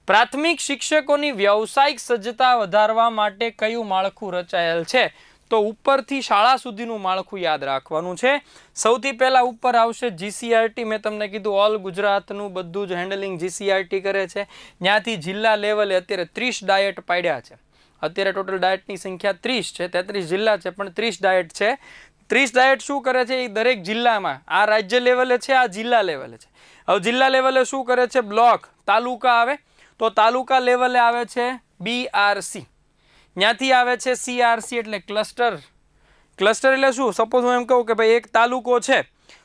પ્રાથમિક શિક્ષકોની વ્યવસાયિક સજ્જતા વધારવા માટે કયું માળખું રચાયેલ છે? તો ઉપરથી શાળા સુધીનું માળખું યાદ રાખવાનું છે. સૌથી પહેલાં ઉપર આવશે જીસીઆરટી. મેં તમને કીધું ઓલ ગુજરાતનું બધું જ હેન્ડલિંગ જીસીઆરટી કરે છે. ત્યાંથી જિલ્લા લેવલે અત્યારે 30 ડાયટ પાડ્યા છે. અત્યારે ટોટલ ડાયટની સંખ્યા 30 છે. 33 જિલ્લા છે પણ 30 ડાયટ છે. 30 ડાયટ શું કરે છે? એ દરેક જિલ્લામાં, આ રાજ્ય લેવલે છે, આ જિલ્લા લેવલે છે. હવે જિલ્લા લેવલે શું કરે છે? બ્લોક, તાલુકા આવે, તો તાલુકા લેવલે આવે છે બીઆરસી. ત્યાંથી આવે છે સીઆરસી એટલે ક્લસ્ટર. ક્લસ્ટર એટલે શું? સપોઝ હું એમ કહું કે ભાઈ એક તાલુકો છે,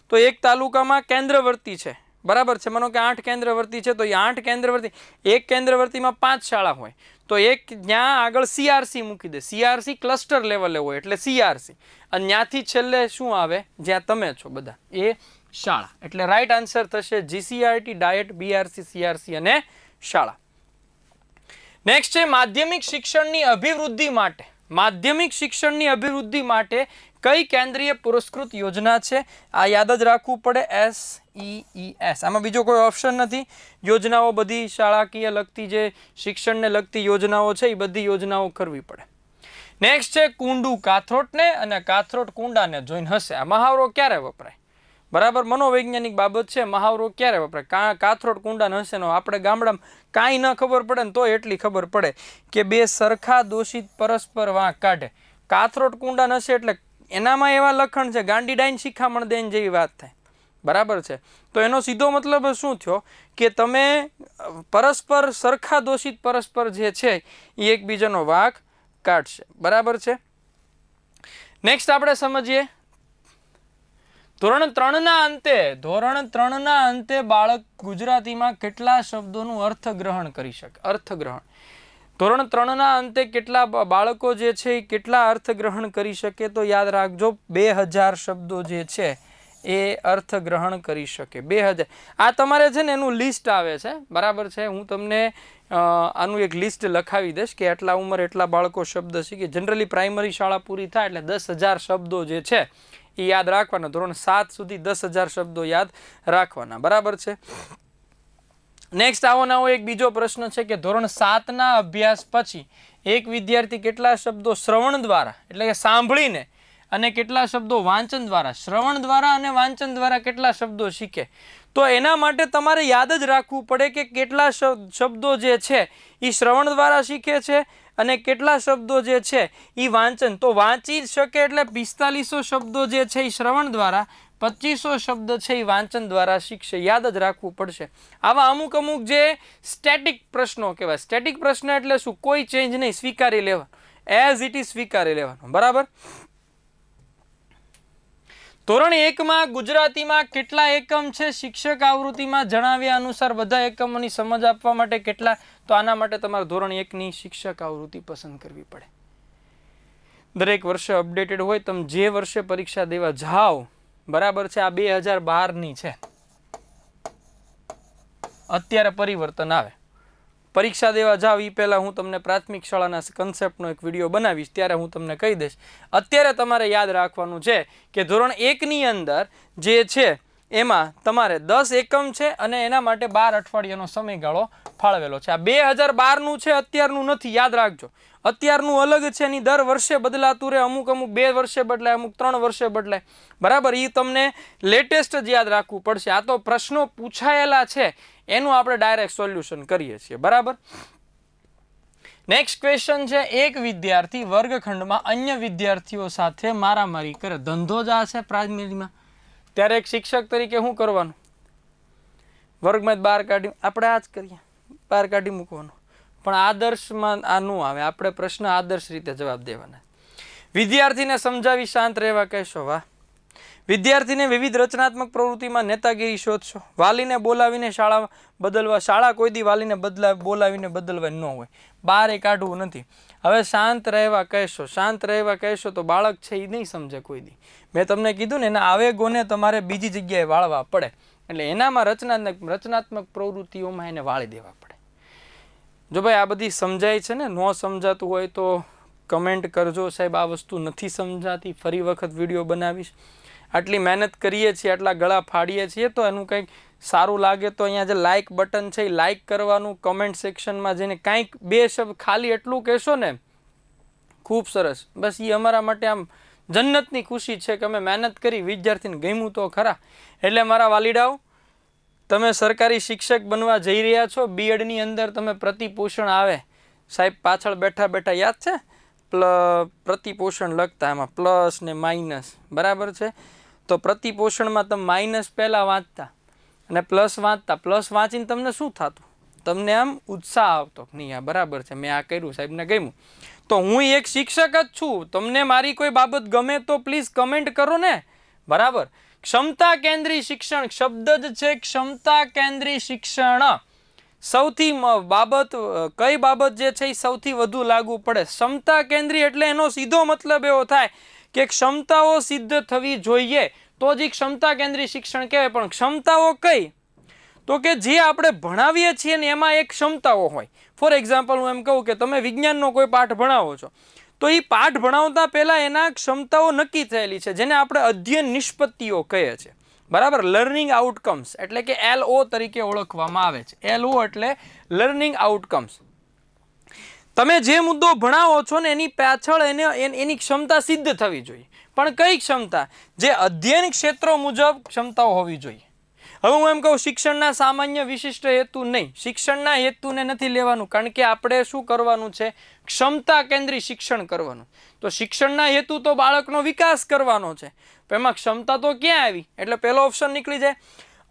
તો એક તાલુકામાં કેન્દ્રવર્તી છે, બરાબર છે. માનો કે 8 કેન્દ્રવર્તી છે, તો એ 8 કેન્દ્રવર્તી, એક કેન્દ્રવર્તીમાં 5 શાળા હોય, તો એક ત્યાં આગળ સીઆરસી મૂકી દે. સીઆરસી ક્લસ્ટર લેવલે હોય એટલે સીઆરસી. અને ત્યાંથી છેલ્લે શું આવે? જ્યાં તમે છો બધા, એ શાળા. એટલે રાઈટ આન્સર થશે જીસીઆરટી, ડાયટ, બીઆરસી, સીઆરસી અને શાળા. નેક્સ્ટ છે માધ્યમિક શિક્ષણની અભિવૃદ્ધિ માટે. માધ્યમિક શિક્ષણની અભિવૃદ્ધિ માટે કઈ કેન્દ્રીય પુરસ્કૃત યોજના છે? આ યાદ જ રાખવું પડે, SEES. આમાં બીજો કોઈ ઓપ્શન નથી. યોજનાઓ બધી શાળાકીય લગતી જે શિક્ષણને લગતી યોજનાઓ છે એ બધી યોજનાઓ કરવી પડે. નેક્સ્ટ છે કુંડું કાથરોટને અને કાથરોટ કુંડાને જોઈને હશે. આ મહાવરો ક્યારે વપરાય? બરાબર, મનોવૈજ્ઞાનિક બાબત છે. મહાવરો ક્યારે વપરાય? કાથરોટ કુંડાને હશે નો. આપણે ગામડામાં કાંઈ ન ખબર પડે ને તો એટલી ખબર પડે કે બે સરખા દોષિત પરસ્પર વાંક કાઢે. કાથરોટ કુંડાને હશે એટલે એનામાં એવા લખણ છે, ગાંડી ડાઈન શિખામણ દેન જેવી વાત થાય. બરાબર છે. તો એનો સીધો મતલબ શું થયો કે તમે પરસ્પર સરખા દોષિત પરસ્પર જે છે એ એકબીજાનો વાંક કાઢશે. બરાબર છે. નેક્સ્ટ આપણે સમજીએ ધોરણ 3ના અંતે બાળક ગુજરાતીમાં કેટલા શબ્દોનું અર્થગ્રહણ કરી શકે? અર્થગ્રહણ. ધોરણ 3ના અંતે કેટલા બાળકો જે છે એ કેટલા અર્થગ્રહણ કરી શકે? તો યાદ રાખજો 2000 શબ્દો જે છે એ અર્થગ્રહણ કરી શકે. 2000. આ તમારે છે ને એનું લિસ્ટ આવે છે. બરાબર છે. હું તમને આનું એક લિસ્ટ લખાવી દઈશ કે આટલા ઉંમર એટલા બાળકો શબ્દ શીખે. જનરલી પ્રાઇમરી શાળા પૂરી થાય એટલે 10,000 શબ્દો જે છે એ યાદ રાખવાના. ધોરણ 7 સુધી 10,000 શબ્દો યાદ રાખવાના. બરાબર છે. નેક્સ્ટ આવો નવો એક બીજો પ્રશ્ન છે કે ધોરણ 7ના અભ્યાસ પછી એક વિદ્યાર્થી કેટલા શબ્દો શ્રવણ દ્વારા એટલે કે સાંભળીને અને કેટલા શબ્દો વાંચન દ્વારા, શ્રવણ દ્વારા અને વાંચન દ્વારા કેટલા શબ્દો શીખે? તો એના માટે તમારે યાદ જ રાખવું પડે કે કેટલા શબ્દો જે છે એ શ્રવણ દ્વારા શીખે છે અને કેટલા શબ્દો જે છે એ વાંચન. તો વાંચી શકે એટલે 4500 શબ્દો જે છે એ શ્રવણ દ્વારા, 2500 શબ્દ છે એ વાંચન દ્વારા શીખશે. યાદ જ રાખવું પડશે. આવા અમુક જે સ્ટેટિક પ્રશ્નો કહેવાય. સ્ટેટિક પ્રશ્ન એટલે શું? કોઈ ચેન્જ નહીં, સ્વીકારી લેવાનું, એઝ ઇટ ઇઝ સ્વીકારી લેવાનું. બરાબર. ધોરણ 1માં ગુજરાતીમાં કેટલા એકમ છે? શિક્ષક આવૃત્તિમાં જણાવ્યા અનુસાર બધા એકમોની સમજ આપવા માટે કેટલા? તો આના માટે તમારે ધોરણ 1ની શિક્ષક આવૃત્તિ પસંદ કરવી પડે. દરેક વર્ષે અપડેટેડ હોય. તમે જે વર્ષે પરીક્ષા દેવા જાઓ, બરાબર છે, આ 2012ની છે, અત્યારે પરિવર્તન આવે. પરીક્ષા દેવા જાવ એ પહેલાં હું તમને પ્રાથમિક શાળાના કન્સેપ્ટનો એક વિડીયો બનાવીશ, ત્યારે હું તમને કહી દઈશ. અત્યારે તમારે યાદ રાખવાનું છે કે ધોરણ 1ની અંદર જે છે એમાં તમારે 10 એકમ છે અને એના માટે 12 અઠવાડિયાનો સમયગાળો ફાળવેલો છે. આ 2012નું છે, અત્યારનું નથી, યાદ રાખજો. અત્યારનું અલગ છે, એની દર વર્ષે બદલાતું રહે. અમુક 2 વર્ષે બદલાય, અમુક 3 વર્ષે બદલાય. બરાબર. એ તમને લેટેસ્ટ જ યાદ રાખવું પડશે. આ તો પ્રશ્નો પૂછાયેલા છે એનું આપણે ડાયરેક્ટ સોલ્યુશન કરીએ છીએ. બરાબર. નેક્સ્ટ ક્વેશ્ચન છે, એક વિદ્યાર્થી વર્ગખંડમાં અન્ય વિદ્યાર્થીઓ સાથે મારામારી કરે. ધંધો જ આ છે પ્રાઇમરીમાં, ત્યારે એક શિક્ષક તરીકે શું કરવાનું? વર્ગમાં બહાર કાઢી, આપણે આ જ કરીએ, બહાર કાઢી મૂકવાનું. પણ આદર્શમાં આ ન આવે. આપણે પ્રશ્ન આદર્શ રીતે જવાબ દેવાના. વિદ્યાર્થીને સમજાવી શાંત રહેવા કહેશો. વાહ. વિદ્યાર્થીને વિવિધ રચનાત્મક પ્રવૃત્તિમાં નેતાગીરી શોધશો. વાલીને બોલાવીને શાળા બદલવા. શાળા કોઈ દી વાલીને બોલાવીને બદલવાની ન હોય, બહાર કાઢવું નથી. હવે શાંત રહેવા કહેશો. શાંત રહેવા કહેશો તો બાળક છે એ નહીં સમજે કોઈ દી. મેં તમને કીધું ને, એના આવેગોને તમારે બીજી જગ્યાએ વાળવા પડે. એટલે એનામાં રચનાત્મક પ્રવૃત્તિઓમાં એને વાળી દેવા પડે. જો ભાઈ આ બધી સમજાય છે ને, ન સમજાતું હોય તો કમેન્ટ કરજો, સાહેબ આ વસ્તુ નથી સમજાતી, ફરી વખત વિડીયો બનાવીશ. આટલી મહેનત કરીએ છીએ, આટલા ગળા ફાડીએ છીએ, તો એનું કંઈક સારું લાગે તો અહીંયા જે લાઇક બટન છે એ લાઇક કરવાનું. કમેન્ટ સેક્શનમાં જઈને કાંઈક 2 શબ્દ ખાલી એટલું કહેશો ને, ખૂબ સરસ. બસ એ અમારા માટે આમ જન્નતની ખુશી છે કે અમે મહેનત કરી, વિદ્યાર્થીને ગમ્યું તો ખરા. એટલે મારા વાલીડાઓ, તમે સરકારી શિક્ષક બનવા જઈ રહ્યા છો. બીએડની અંદર તમે પ્રતિપોષણ આવે, સાહેબ પાછળ બેઠા બેઠા યાદ છે પ્રતિપોષણ લખતા, એમાં પ્લસ ને માઇનસ. બરાબર છે. તો પ્રતિપોષણમાં તમે માઇનસ પહેલાં વાંચતા અને પ્લસ વાંચતા. પ્લસ વાંચીને તમને શું થતું? તમને આમ ઉત્સાહ આવતો, નહીં આ બરાબર છે, મેં આ કર્યું, સાહેબને ગમ્યું. તો હું એક શિક્ષક જ છું. તમને મારી કોઈ બાબત ગમે તો પ્લીઝ કમેન્ટ કરો ને. બરાબર. ક્ષમતા કેન્દ્રી શિક્ષણ શબ્દ જ છે, ક્ષમતા કેન્દ્રી શિક્ષણ. સૌથી કઈ બાબત જે છે એ સૌથી વધુ લાગુ પડે? ક્ષમતા કેન્દ્રી એટલે એનો સીધો મતલબ એવો થાય કે ક્ષમતાઓ સિદ્ધ થવી જોઈએ, તો જ ક્ષમતા કેન્દ્રી શિક્ષણ કહેવાય. પણ ક્ષમતાઓ કઈ? તો કે જે આપણે ભણાવીએ છીએ ને એમાં એક ક્ષમતાઓ હોય. ફોર એક્ઝામ્પલ હું એમ કહું કે તમે વિજ્ઞાનનો કોઈ પાઠ ભણાવો છો, તો એ પાઠ ભણાવતા પહેલાં એના ક્ષમતાઓ નક્કી થયેલી છે, જેને આપણે અધ્યયન નિષ્પત્તિઓ કહીએ છીએ. બરાબર. લર્નિંગ આઉટકમ્સ એટલે કે LO તરીકે ઓળખવામાં આવે છે. LO એટલે લર્નિંગ આઉટકમ્સ. તમે જે મુદ્દો ભણાવો છો ને એની પાછળ એની ક્ષમતા સિદ્ધ થવી જોઈએ. પણ કઈ ક્ષમતા? જે અધ્યયન ક્ષેત્રો મુજબ ક્ષમતાઓ હોવી જોઈએ. હવે હું એમ કહું, શિક્ષણના સામાન્ય વિશિષ્ટ હેતુ નહીં. શિક્ષણના હેતુને નથી લેવાનું, કારણ કે આપણે શું કરવાનું છે? ક્ષમતા કેન્દ્રી શિક્ષણ કરવાનું. તો શિક્ષણના હેતુ તો બાળકનો વિકાસ કરવાનો છે. એમાં ક્ષમતા તો ક્યાં આવી? એટલે પહેલો ઓપ્શન નીકળી જાય.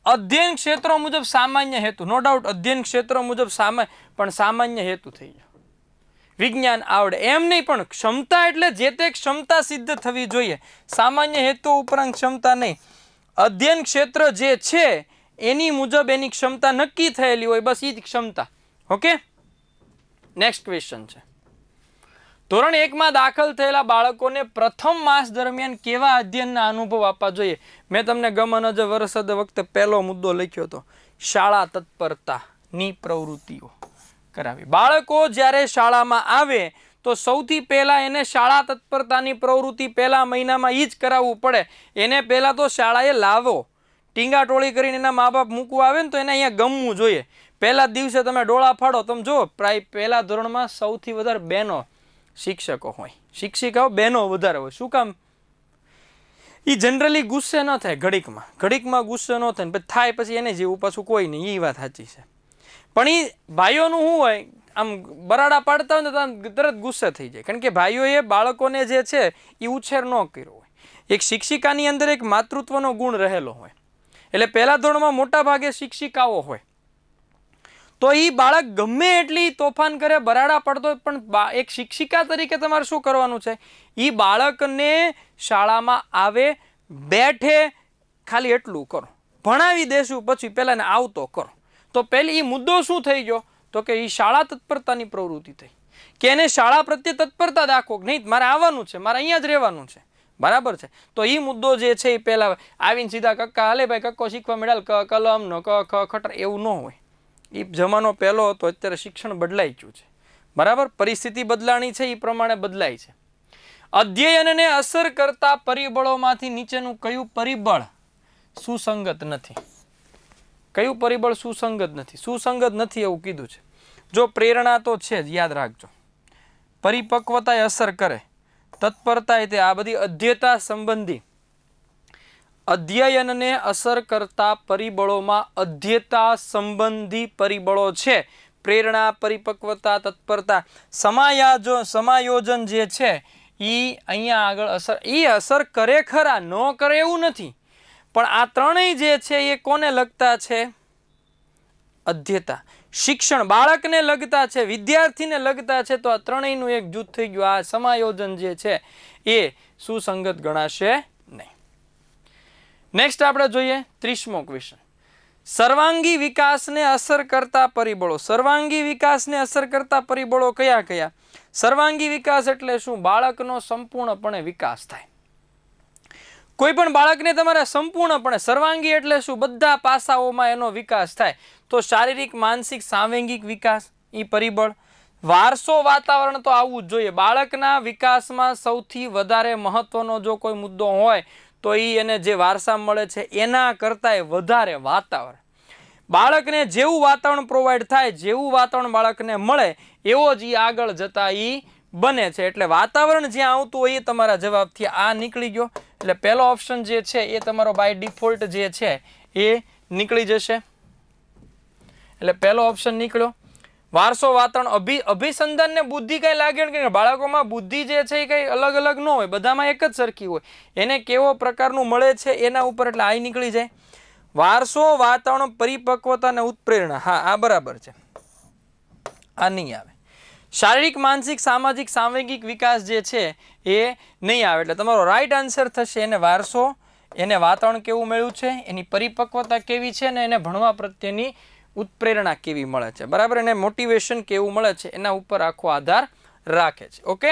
અધ્યયન ક્ષેત્રો મુજબ સામાન્ય હેતુ. નો ડાઉટ અધ્યયન ક્ષેત્રો મુજબ પણ સામાન્ય હેતુ થઈ જાય. વિજ્ઞાન આવડે એમ નહીં, પણ ક્ષમતા એટલે જે તે ક્ષમતા સિદ્ધ થવી જોઈએ. સામાન્ય હેતુ ઉપરાંત ક્ષમતા નહીં. અધ્યયન ક્ષેત્ર જે છે એની મુજબ એની ક્ષમતા નક્કી થયેલી હોય, બસ એ જ ક્ષમતા. ઓકે. નેક્સ્ટ ક્વેશ્ચન છે, ધોરણ 1માં દાખલ થયેલા બાળકોને પ્રથમ માસ દરમિયાન કેવા અધ્યયનના અનુભવ આપવા જોઈએ? મેં તમને ગમન વરસદ વખતે પહેલો મુદ્દો લખ્યો હતો, શાળા તત્પરતાની પ્રવૃત્તિઓ કરાવી. બાળકો જ્યારે શાળામાં આવે તો સૌથી પહેલાં એને શાળા તત્પરતાની પ્રવૃત્તિ પહેલા મહિનામાં એ જ કરાવવું પડે. એને પહેલાં તો શાળાએ લાવો. ટીંગાટોળી કરીને એના મા બાપ મૂકવા આવે ને તો એને અહીંયા ગમવું જોઈએ. પહેલા દિવસે તમે ડોળા ફાડો, તમે જુઓ પહેલા ધોરણમાં સૌથી વધારે બહેનો શિક્ષકો હોય, શિક્ષિકાઓ બહેનો વધારે હોય. શું કામ? એ જનરલી ગુસ્સે ન થાય, ઘડીકમાં ગુસ્સે ન થાય, પછી થાય પછી એને જેવું પાછું કોઈ નહીં. એ વાત સાચી છે. પણ એ ભાઈઓનું શું હોય, આમ બરાડા પાડતા હોય ને તો તરત ગુસ્સે થઈ જાય, કારણ કે ભાઈઓએ બાળકોને જે છે એ ઉછેર ન કર્યો હોય. એક શિક્ષિકાની અંદર એક માતૃત્વનો ગુણ રહેલો હોય. એટલે પહેલા ધોરણમાં મોટા ભાગે શિક્ષિકાઓ હોય. તો એ બાળક ગમે એટલી તોફાન કરે, બરાડા પડતો હોય, પણ એક શિક્ષિકા તરીકે તમારે શું કરવાનું છે? એ બાળકને શાળામાં આવે, બેઠે, ખાલી એટલું કરો. ભણાવી દેશું પછી પહેલાં આવતો કરો. તો પહેલી એ મુદ્દો શું થઈ ગયો? તો કે એ શાળા તત્પરતાની પ્રવૃત્તિ થઈ, કે એને શાળા પ્રત્યે તત્પરતા દાખવો. નહીં, મારે આવવાનું છે, મારે અહીંયા જ રહેવાનું છે. બરાબર છે. તો એ મુદ્દો જે છે એ પહેલાં આવીને સીધા કક્કા હાલે ભાઈ કક્કો શીખવા મળ્યા, કલમનો ખટર એવું ન હોય. એ જમાનો પહેલો હતો, અત્યારે શિક્ષણ બદલાઈ ગયું છે. બરાબર, પરિસ્થિતિ બદલાણી છે, એ પ્રમાણે બદલાય છે. અધ્યયનને અસર કરતા પરિબળોમાંથી નીચેનું કયું પરિબળ સુસંગત નથી? કયું પરિબળ સુસંગત નથી? સુસંગત નથી એવું કીધું છે. જો પ્રેરણા તો છે જ, યાદ રાખજો. પરિપક્વતાએ અસર કરે, તત્પરતા તે આ બધી અધ્યતા સંબંધી અધ્યયનને અસર કરતા પરિબળોમાં અધ્યતા સંબંધી પરિબળો છે. પ્રેરણા, પરિપક્વતા, તત્પરતા. સમાયોજન જે છે એ અહીંયા આગળ અસર કરે ખરા, ન કરે એવું નથી, પણ આ ત્રણેય જે છે એ કોને લગતા છે? અધ્યતા. શિક્ષણ બાળકને લગતા છે, વિદ્યાર્થીને લગતા છે. તો આ ત્રણેયનું એક જૂથ થઈ ગયું. આ સમાયોજન જે છે એ સુસંગત ગણાશે નહીં. નેક્સ્ટ આપણે જોઈએ 30મો ક્વેશ્ચન. સર્વાંગી વિકાસને અસર કરતા પરિબળો. સર્વાંગી વિકાસને અસર કરતા પરિબળો કયા કયા? સર્વાંગી વિકાસ એટલે શું? બાળકનો સંપૂર્ણપણે વિકાસ થાય. કોઈ પણ બાળકને તમારે સંપૂર્ણપણે, સર્વાંગી એટલે શું? બધા પાસાઓમાં એનો વિકાસ થાય. તો શારીરિક, માનસિક, સાંવેગિક વિકાસ એ પરિબળ. વારસો, વાતાવરણ તો આવવું જ જોઈએ. બાળકના વિકાસમાં સૌથી વધારે મહત્વનો જો કોઈ મુદ્દો હોય તો એ એને જે વારસા મળે છે એના કરતાંય વધારે વાતાવરણ. બાળકને જેવું વાતાવરણ પ્રોવાઈડ થાય, જેવું વાતાવરણ બાળકને મળે એવો જ એ આગળ જતા એ બને છે. એટલે વાતાવરણ જ્યાં આવતું હોય એ તમારા જવાબથી આ નીકળી ગયો. એટલે પહેલો ઓપ્શન જે છે એ તમારો બાય ડિફોલ્ટ જે છે એ નીકળી જશે. એટલે પહેલો ઓપ્શન નીકળ્યો. વારસો, વાતાવરણ, અભિસંધાન ને બુદ્ધિ કઈ લાગે કે બાળકોમાં બુદ્ધિ જે છે એ કઈ અલગ અલગ ન હોય, બધામાં એક જ સરખી હોય. એને કેવો પ્રકારનું મળે છે એના ઉપર, એટલે આ નીકળી જાય. વારસો, વાતાવરણ, પરિપક્વતા અને ઉત્પ્રેરણા. હા, આ બરાબર છે, આ નહીં આવે. શારીરિક, માનસિક, સામાજિક, સાંવેગિક વિકાસ જે છે એ નહીં આવે. એટલે તમારો રાઈટ આન્સર થશે એને વારસો, એને વાતાવરણ કેવું મળ્યું છે, એની પરિપક્વતા કેવી છે, અને એને ભણવા પ્રત્યેની ઉત્પ્રેરણા કેવી મળે છે. બરાબર, એને મોટિવેશન કેવું મળે છે એના ઉપર આખો આધાર રાખે છે. ઓકે,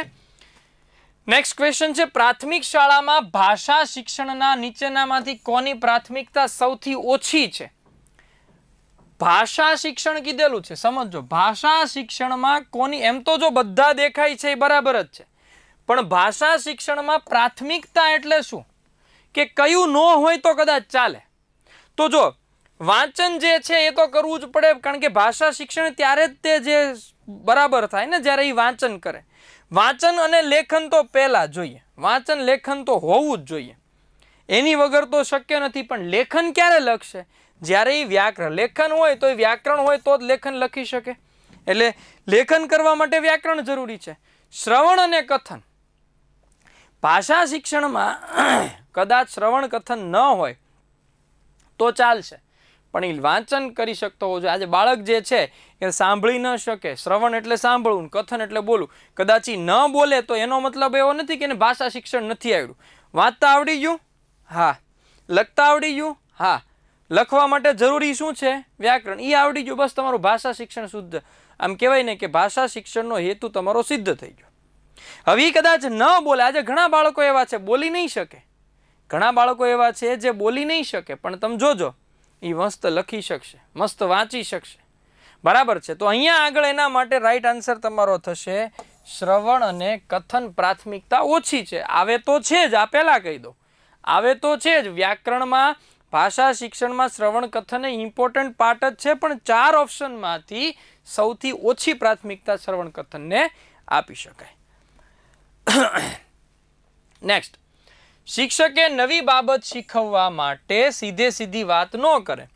નેક્સ્ટ ક્વેશ્ચન છે. પ્રાથમિક શાળામાં ભાષા શિક્ષણના નીચેનામાંથી કોની પ્રાથમિકતા સૌથી ઓછી છે? ભાષા શિક્ષણ કીધેલું છે, સમજો. ભાષા શિક્ષણમાં કોની, એમ તો જો બધા દેખાય છે એ બરાબર જ છે, પણ ભાષા શિક્ષણમાં પ્રાથમિકતા એટલે શું? કે કયું ન હોય તો કદાચ ચાલે. તો જો વાંચન જે છે એ તો કરવું જ પડે, કારણ કે ભાષા શિક્ષણ ત્યારે જ તે જે બરાબર થાય ને જ્યારે એ વાંચન કરે. વાંચન અને લેખન તો પહેલા જોઈએ, વાંચન લેખન તો હોવું જ જોઈએ, એની વગર તો શક્ય નથી. પણ લેખન ક્યારે લખશે? જ્યારે એ વ્યાકરણ, લેખન હોય તો એ વ્યાકરણ હોય તો જ લેખન લખી શકે. એટલે લેખન કરવા માટે વ્યાકરણ જરૂરી છે. શ્રવણ અને કથન. ભાષા શિક્ષણમાં કદાચ શ્રવણ કથન ન હોય તો ચાલશે, પણ એ વાંચન કરી શકતો હોવો જોઈએ. આજે બાળક જે છે એ સાંભળી ન શકે. શ્રવણ એટલે સાંભળવું, કથન એટલે બોલવું. કદાચ એ ન બોલે તો એનો મતલબ એવો નથી કે એને ભાષા શિક્ષણ નથી આવડ્યું. વાંચતા આવડી ગયું? હા. લખતા આવડી ગયું? હા. લખવા માટે જરૂરી શું છે? વ્યાકરણ. એ આવડી ગયું, બસ તમારું ભાષા શિક્ષણ શુદ્ધ. આમ કહેવાય ને કે ભાષા શિક્ષણનો હેતુ તમારો સિદ્ધ થઈ ગયો. હવે કદાચ ન બોલે. આજે ઘણા બાળકો એવા છે બોલી નહીં શકે, ઘણા બાળકો એવા છે જે બોલી નહીં શકે, પણ તમે જોજો એ મસ્ત લખી શકશે, મસ્ત વાંચી શકશે. બરાબર છે. તો અહીંયા આગળ એના માટે રાઈટ આન્સર તમારો થશે શ્રવણ અને કથન પ્રાથમિકતા ઓછી છે. આવે તો છે જ, આ પહેલા કહી દો, આવે તો છે જ. વ્યાકરણમાં, ભાષા શિક્ષણમાં શ્રવણ કથન એ ઇમ્પોર્ટન્ટ પાર્ટ જ છે, પણ 4 ઓપ્શનમાંથી સૌથી ઓછી પ્રાથમિકતા શ્રવણ કથનને આપી શકાય. નેક્સ્ટ, શિક્ષકે નવી બાબત શીખવવા માટે સીધી વાત ન કરે,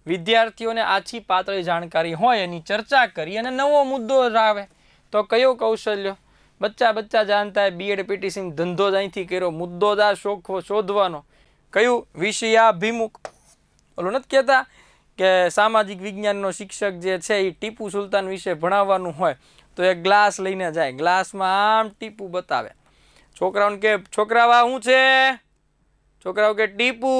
વિદ્યાર્થીઓને આછી પાતળી જાણકારી હોય એની ચર્ચા કરી અને નવો મુદ્દો લાવે. તો કયો કૌશલ્ય? બચ્ચા જાણતા બીએડ પીટીસી ધંધો જ અહીંથી કર્યો, મુદ્દો જ શોધવાનો. કયું? વિષયાભિમુખ. ઓલું નથી કહેતા કે સામાજિક વિજ્ઞાનનો શિક્ષક જે છે એ ટીપુ સુલતાન વિશે ભણાવવાનું હોય તો એક ગ્લાસ લઈને જાય, ગ્લાસમાં આમ ટીપુ બતાવે, છોકરાઓને કે છોકરાવા શું છે? છોકરાઓ કે ટીપુ.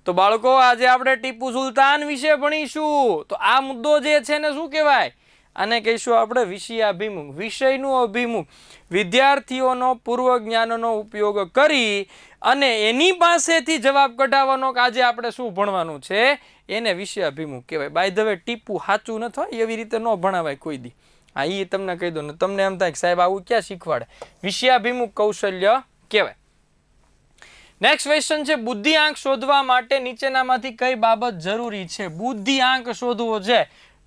તો બાળકો આજે આપણે ટીપુ સુલતાન વિશે ભણીશું. તો આ મુદ્દો જે છે ને શું કહેવાય? આને કહીશું આપણે વિષયાભિમુખ, વિષયનું અભિમુખ. વિદ્યાર્થીઓનો પૂર્વ જ્ઞાનનો ઉપયોગ કરી અને એની પાસેથી જવાબ કઢાવવાનો કે આજે આપણે શું ભણવાનું છે એને વિષયાભિમુખ કહેવાય. બાય ધ વે, ટીપુ સાચું નથી હોય એવી રીતે ન ભણાવાય કોઈ દી. હા, એ તમને કહી દો ને, તમને એમ થાય કે સાહેબ આવું ક્યાં શીખવાડે? વિષયાભિમુખ કૌશલ્ય કહેવાય. નેક્સ્ટ ક્વેશ્ચન છે, બુદ્ધિઆંક શોધવા માટે નીચેનામાંથી કઈ બાબત જરૂરી છે? બુદ્ધિઆંક શોધવો છે,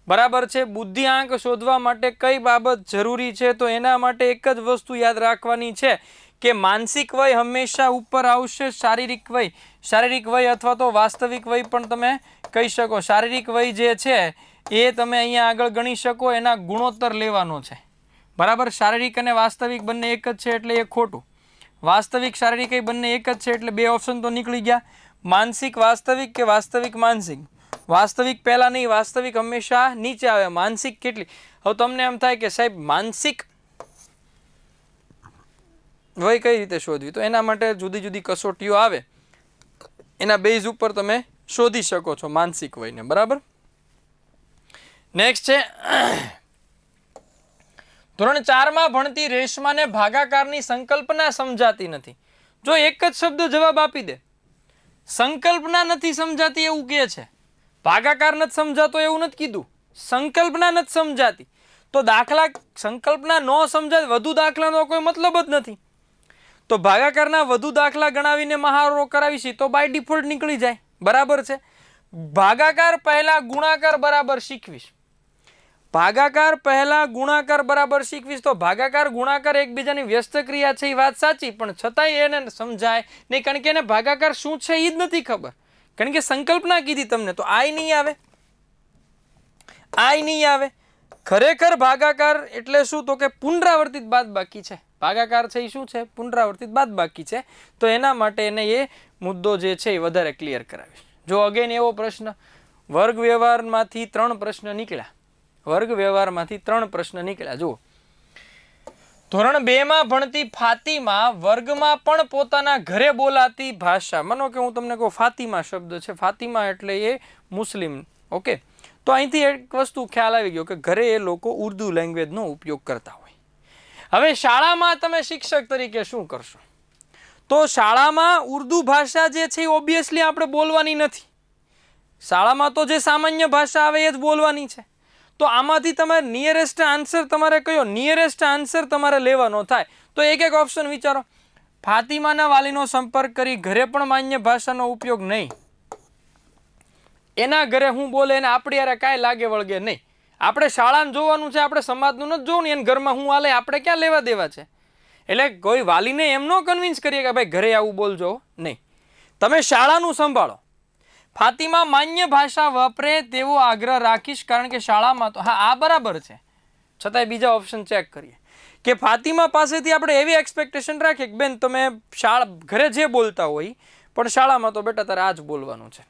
બરાબર છે. બુદ્ધિઆંક શોધવા માટે કઈ બાબત જરૂરી છે? તો એના માટે એક જ વસ્તુ યાદ રાખવાની છે કે માનસિક વય હંમેશા ઉપર આવશે. શારીરિક વય અથવા તો વાસ્તવિક વય પણ તમે કહી શકો. શારીરિક વય જે છે એ તમે અહીંયા આગળ ગણી શકો, એના ગુણોત્તર લેવાનો છે, બરાબર. શારીરિક અને વાસ્તવિક બંને એક જ છે એટલે એ ખોટું. વાસ્તવિક શારીરિક એ બંને એક જ છે એટલે 2 ઓપ્શન તો નીકળી ગયા. માનસિક વાસ્તવિક કે વાસ્તવિક માનસિક? વાસ્તવિક પહેલા નહીં, વાસ્તવિક હંમેશા નીચે આવે. માનસિક કેટલી? હવે તમને એમ થાય કે સાહેબ માનસિક વય કઈ રીતે શોધવી? તો એના માટે જુદી જુદી કસોટીઓ આવે, એના બેઝ ઉપર તમે શોધી શકો છો માનસિક વયને, બરાબર. નેક્સ્ટ છે, ધોરણ 4માં ભણતી રેશમાને ભાગાકારની સંકલ્પના સમજાતી નથી. જો એક જ શબ્દ જવાબ આપી દે, સંકલ્પના નથી સમજાતી એવું કહે છે, ભાગાકાર નથી સમજાતો એવું નથી કીધું, સંકલ્પના નથી સમજાતી. તો દાખલા સંકલ્પના ન સમજાય, વધુ દાખલાનો કોઈ મતલબ જ નથી. તો ભાગાકારના વધુ દાખલા ગણાવીને મહાવરો કરાવીશી તો બાય ડિફોલ્ટ નીકળી જાય, બરાબર છે. ભાગાકાર પહેલા ગુણાકાર બરાબર શીખવીશ, ભાગાકાર પહેલા ગુણાકાર બરાબર શીખવીશ. તો ભાગાકાર ગુણાકાર એકબીજાની વ્યસ્ત ક્રિયા છે એ વાત સાચી, પણ છતાંય એને સમજાય નહીં, કારણ કે એને ભાગાકાર શું છે એ જ નથી ખબર, કારણ કે સંકલ્પના કીધી તમને. તો આય નહીં આવે, આય નહીં આવે. ખરેખર ભાગાકાર એટલે શું? તો કે પુનરાવર્તિત બાદબાકી છે. ભાગાકાર છે એ શું છે? પુનરાવર્તિત બાદબાકી છે. તો એના માટે એને એ મુદ્દો જે છે એ વધારે ક્લિયર કરાવીશ. જો અગેન એવો પ્રશ્ન, વર્ગ વ્યવહારમાંથી 3 પ્રશ્ન નીકળ્યા, વર્ગ વ્યવહારમાંથી 3 પ્રશ્ન નીકળ્યા. જુઓ, ધોરણ 2માં ભણતી ફાતિમા વર્ગમાં પણ પોતાના ઘરે બોલાતી ભાષા, માનો કે હું તમને કહું ફાતિમા શબ્દ છે, ફાતિમા એટલે એ મુસ્લિમ, ઓકે. તો અહીંથી એક વસ્તુ ખ્યાલ આવી ગયો કે ઘરે એ લોકો ઉર્દુ લેંગ્વેજનો ઉપયોગ કરતા હોય. હવે શાળામાં તમે શિક્ષક તરીકે શું કરશો? તો શાળામાં ઉર્દુ ભાષા જે છે એ ઓબ્વિયસલી આપણે બોલવાની નથી. શાળામાં તો જે સામાન્ય ભાષા આવે એ જ બોલવાની છે. તો આમાંથી તમારે નિયરેસ્ટ આન્સર તમારે કયો? નિયરેસ્ટ આન્સર તમારે લેવાનો થાય. તો એક એક ઓપ્શન વિચારો. ફાતિમાના વાલીનો સંપર્ક કરી ઘરે પણ માન્ય ભાષાનો ઉપયોગ નહીં. એના ઘરે હું બોલે એને આપણી યારે કાંઈ લાગે વળગે નહીં. આપણે શાળાને જોવાનું છે, આપણે સમાજનું નથી જોવું ને, એને ઘરમાં હું હાલે આપણે ક્યાં લેવા દેવા છે. એટલે કોઈ વાલીને એમ ન કન્વિન્સ કરીએ કે ભાઈ ઘરે આવું બોલજો નહીં. તમે શાળાનું સંભાળો. ફાતિમા માન્ય ભાષા વાપરે તેવો આગ્રહ રાખીશ, કારણ કે શાળામાં તો, હા આ બરાબર છે, છતાંય બીજા ઓપ્શન ચેક કરીએ કે ફાતિમા પાસેથી આપણે એવી એક્સપેક્ટેશન રાખીએ કે બેન તમે ઘરે જે બોલતા હોય પણ શાળામાં તો બેટા તારે આ જ બોલવાનું છે.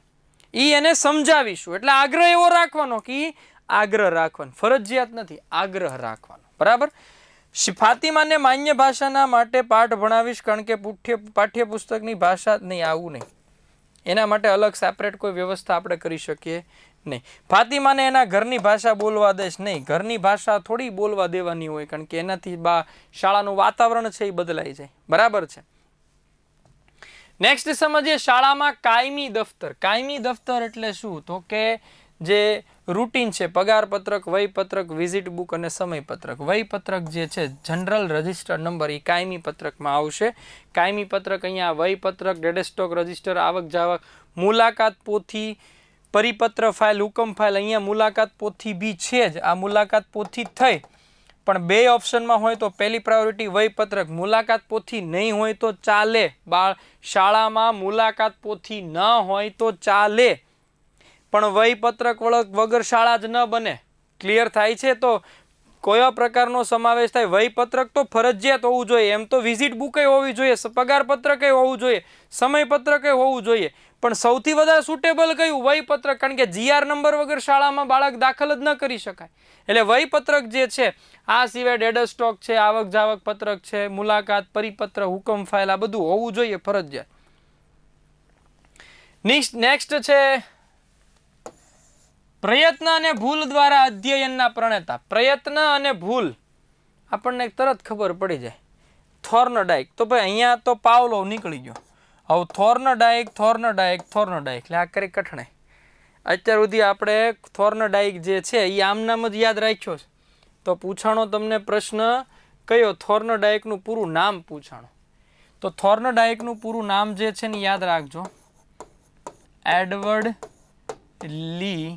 એ એને સમજાવીશું. એટલે આગ્રહ એવો રાખવાનો કે આગ્રહ રાખવાનો, ફરજિયાત નથી, આગ્રહ રાખવાનો, બરાબર. ફાતિમાને માન્ય ભાષાના માટે પાઠ ભણાવીશ, કારણ કે પાઠ્યપુસ્તકની ભાષા નહીં, આવું નહીં. એના માટે અલગ સેપરેટ કોઈ વ્યવસ્થા આપણે કરી શકીએ નહીં. ફાતિમાને એના ઘરની ભાષા બોલવા દઈશ નહીં. ઘરની ભાષા થોડી બોલવા દેવાની હોય, કારણ કે એનાથી શાળાનું વાતાવરણ છે એ બદલાઈ જાય, બરાબર છે. નેક્સ્ટ સમજીએ શાળામાં કાયમી દફતર. કાયમી દફતર એટલે શું? તો કે જે રૂટીન છે પગારપત્રક, વયપત્રક, વિઝિટ બુક અને સમયપત્રક. વયપત્રક જે છે જનરલ રજિસ્ટર નંબર એ કાયમી પત્રકમાં આવશે. કાયમી પત્રક અહીંયા વયપત્રક, ડેડ સ્ટોક રજિસ્ટર, આવક જાવક, મુલાકાત પોથી, પરિપત્ર ફાઇલ, હુકમ ફાઇલ. અહીંયા મુલાકાત પોથી બી છે જ, આ મુલાકાત પોથી થઈ, પણ બે ઓપ્શનમાં હોય તો પહેલી પ્રાયોરિટી વયપત્રક. મુલાકાત પોથી નહીં હોય તો ચાલે, શાળામાં મુલાકાત પોથી ન હોય તો ચાલે, પણ વયપત્રક વગર શાળા જ ન બને. ક્લિયર થાય છે? તો કયા પ્રકારનો સમાવેશ થાય? વયપત્રક તો ફરજિયાત હોવું જોઈએ. એમ તો વિઝિટ બુક હોવી જોઈએ, પગારપત્રક હોવું જોઈએ, સમયપત્રક હોવું જોઈએ, પણ સૌથી વધારે સુટેબલ કયું? વયપત્રક. કારણ કે GR નંબર વગર શાળામાં બાળક દાખલ જ ન કરી શકાય. એટલે વયપત્રક જે છે, આ સિવાય ડેડ સ્ટોક છે, આવક જાવક પત્રક છે, મુલાકાત, પરિપત્ર, હુકમ ફાઇલ, આ બધું હોવું જોઈએ ફરજિયાત. નેક્સ્ટ છે પ્રયત્ન અને ભૂલ દ્વારા અધ્યયનના પ્રણેતા. પ્રયત્ન અને ભૂલ આપણને તરત ખબર પડી જાય. થોર્નડાઇક, તો ભાઈ અહીંયા તો પાવલોવ નીકળી ગયો. હવે થોર્નડાઇક એટલે આ કરી કઠણે. અત્યાર સુધી આપણે થોર્નડાઇક જે છે એ આમ નામ જ યાદ રાખ્યો છે. તો પૂછાણો તમને પ્રશ્ન કયો? થોર્નડાઇકનું પૂરું નામ પૂછાણો. તો થોર્નડાઇકનું પૂરું નામ જે છે ને યાદ રાખજો, એડવર્ડ લી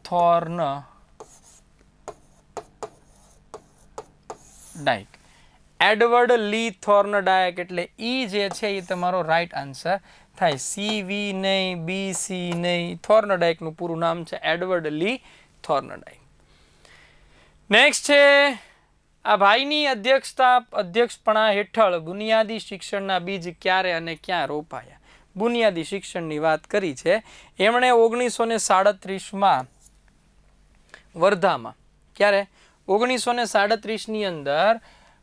થોર્નડાઇક. એડવર્ડ લી થોર્નડાઇક એટલે ઈ જે છે એ તમારો રાઈટ આન્સર થાય. CV નહીં, BC નહીં, થોર્નડાઇકનું પૂરું નામ છે એડવર્ડ લી થોર્નડાઇક. નેક્સ્ટ છે આ ભાઈની અધ્યક્ષપણા હેઠળ બુનિયાદી શિક્ષણના બીજ ક્યારે અને ક્યાં રોપાયા? બુનિયાદી શિક્ષણની વાત કરી છે એમણે 1937માં વર્ધામાં. ક્યારે? 1937ની અંદર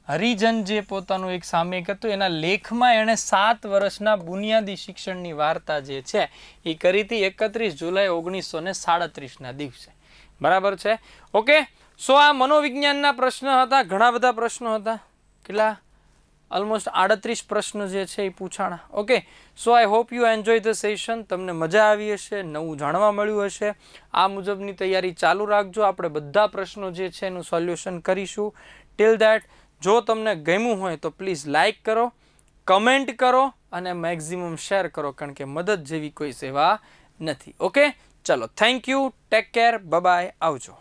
હરિજન જે પોતાનું એક સામયિક હતું એના લેખમાં એણે 7 વર્ષના બુનિયાદી શિક્ષણની વાર્તા જે છે એ કરી હતી 31 જુલાઈ 1937ના દિવસે. બરાબર છે? ઓકે. સો આ મનોવિજ્ઞાનના પ્રશ્ન હતા. ઘણા બધા પ્રશ્નો હતા. કેટલા? ઓલમોસ્ટ 38 પ્રશ્ન જે છે એ પૂછાણા. Okay. So I hope you enjoy the session. તમને મજા આવી હશે, નવું જાણવા મળ્યું હશે. આ મુજબની તૈયારી ચાલુ રાખજો. આપણે બધા પ્રશ્નો જે છે એનું સોલ્યુશન કરીશું. ટિલ દેટ જો તમને ગમ્યું હોય તો પ્લીઝ લાઇક કરો, કમેન્ટ કરો અને મેક્સિમમ શેર કરો, કારણ કે મદદ જેવી કોઈ સેવા નથી. ઓકે, ચલો, thank you, take care, bye, આવજો.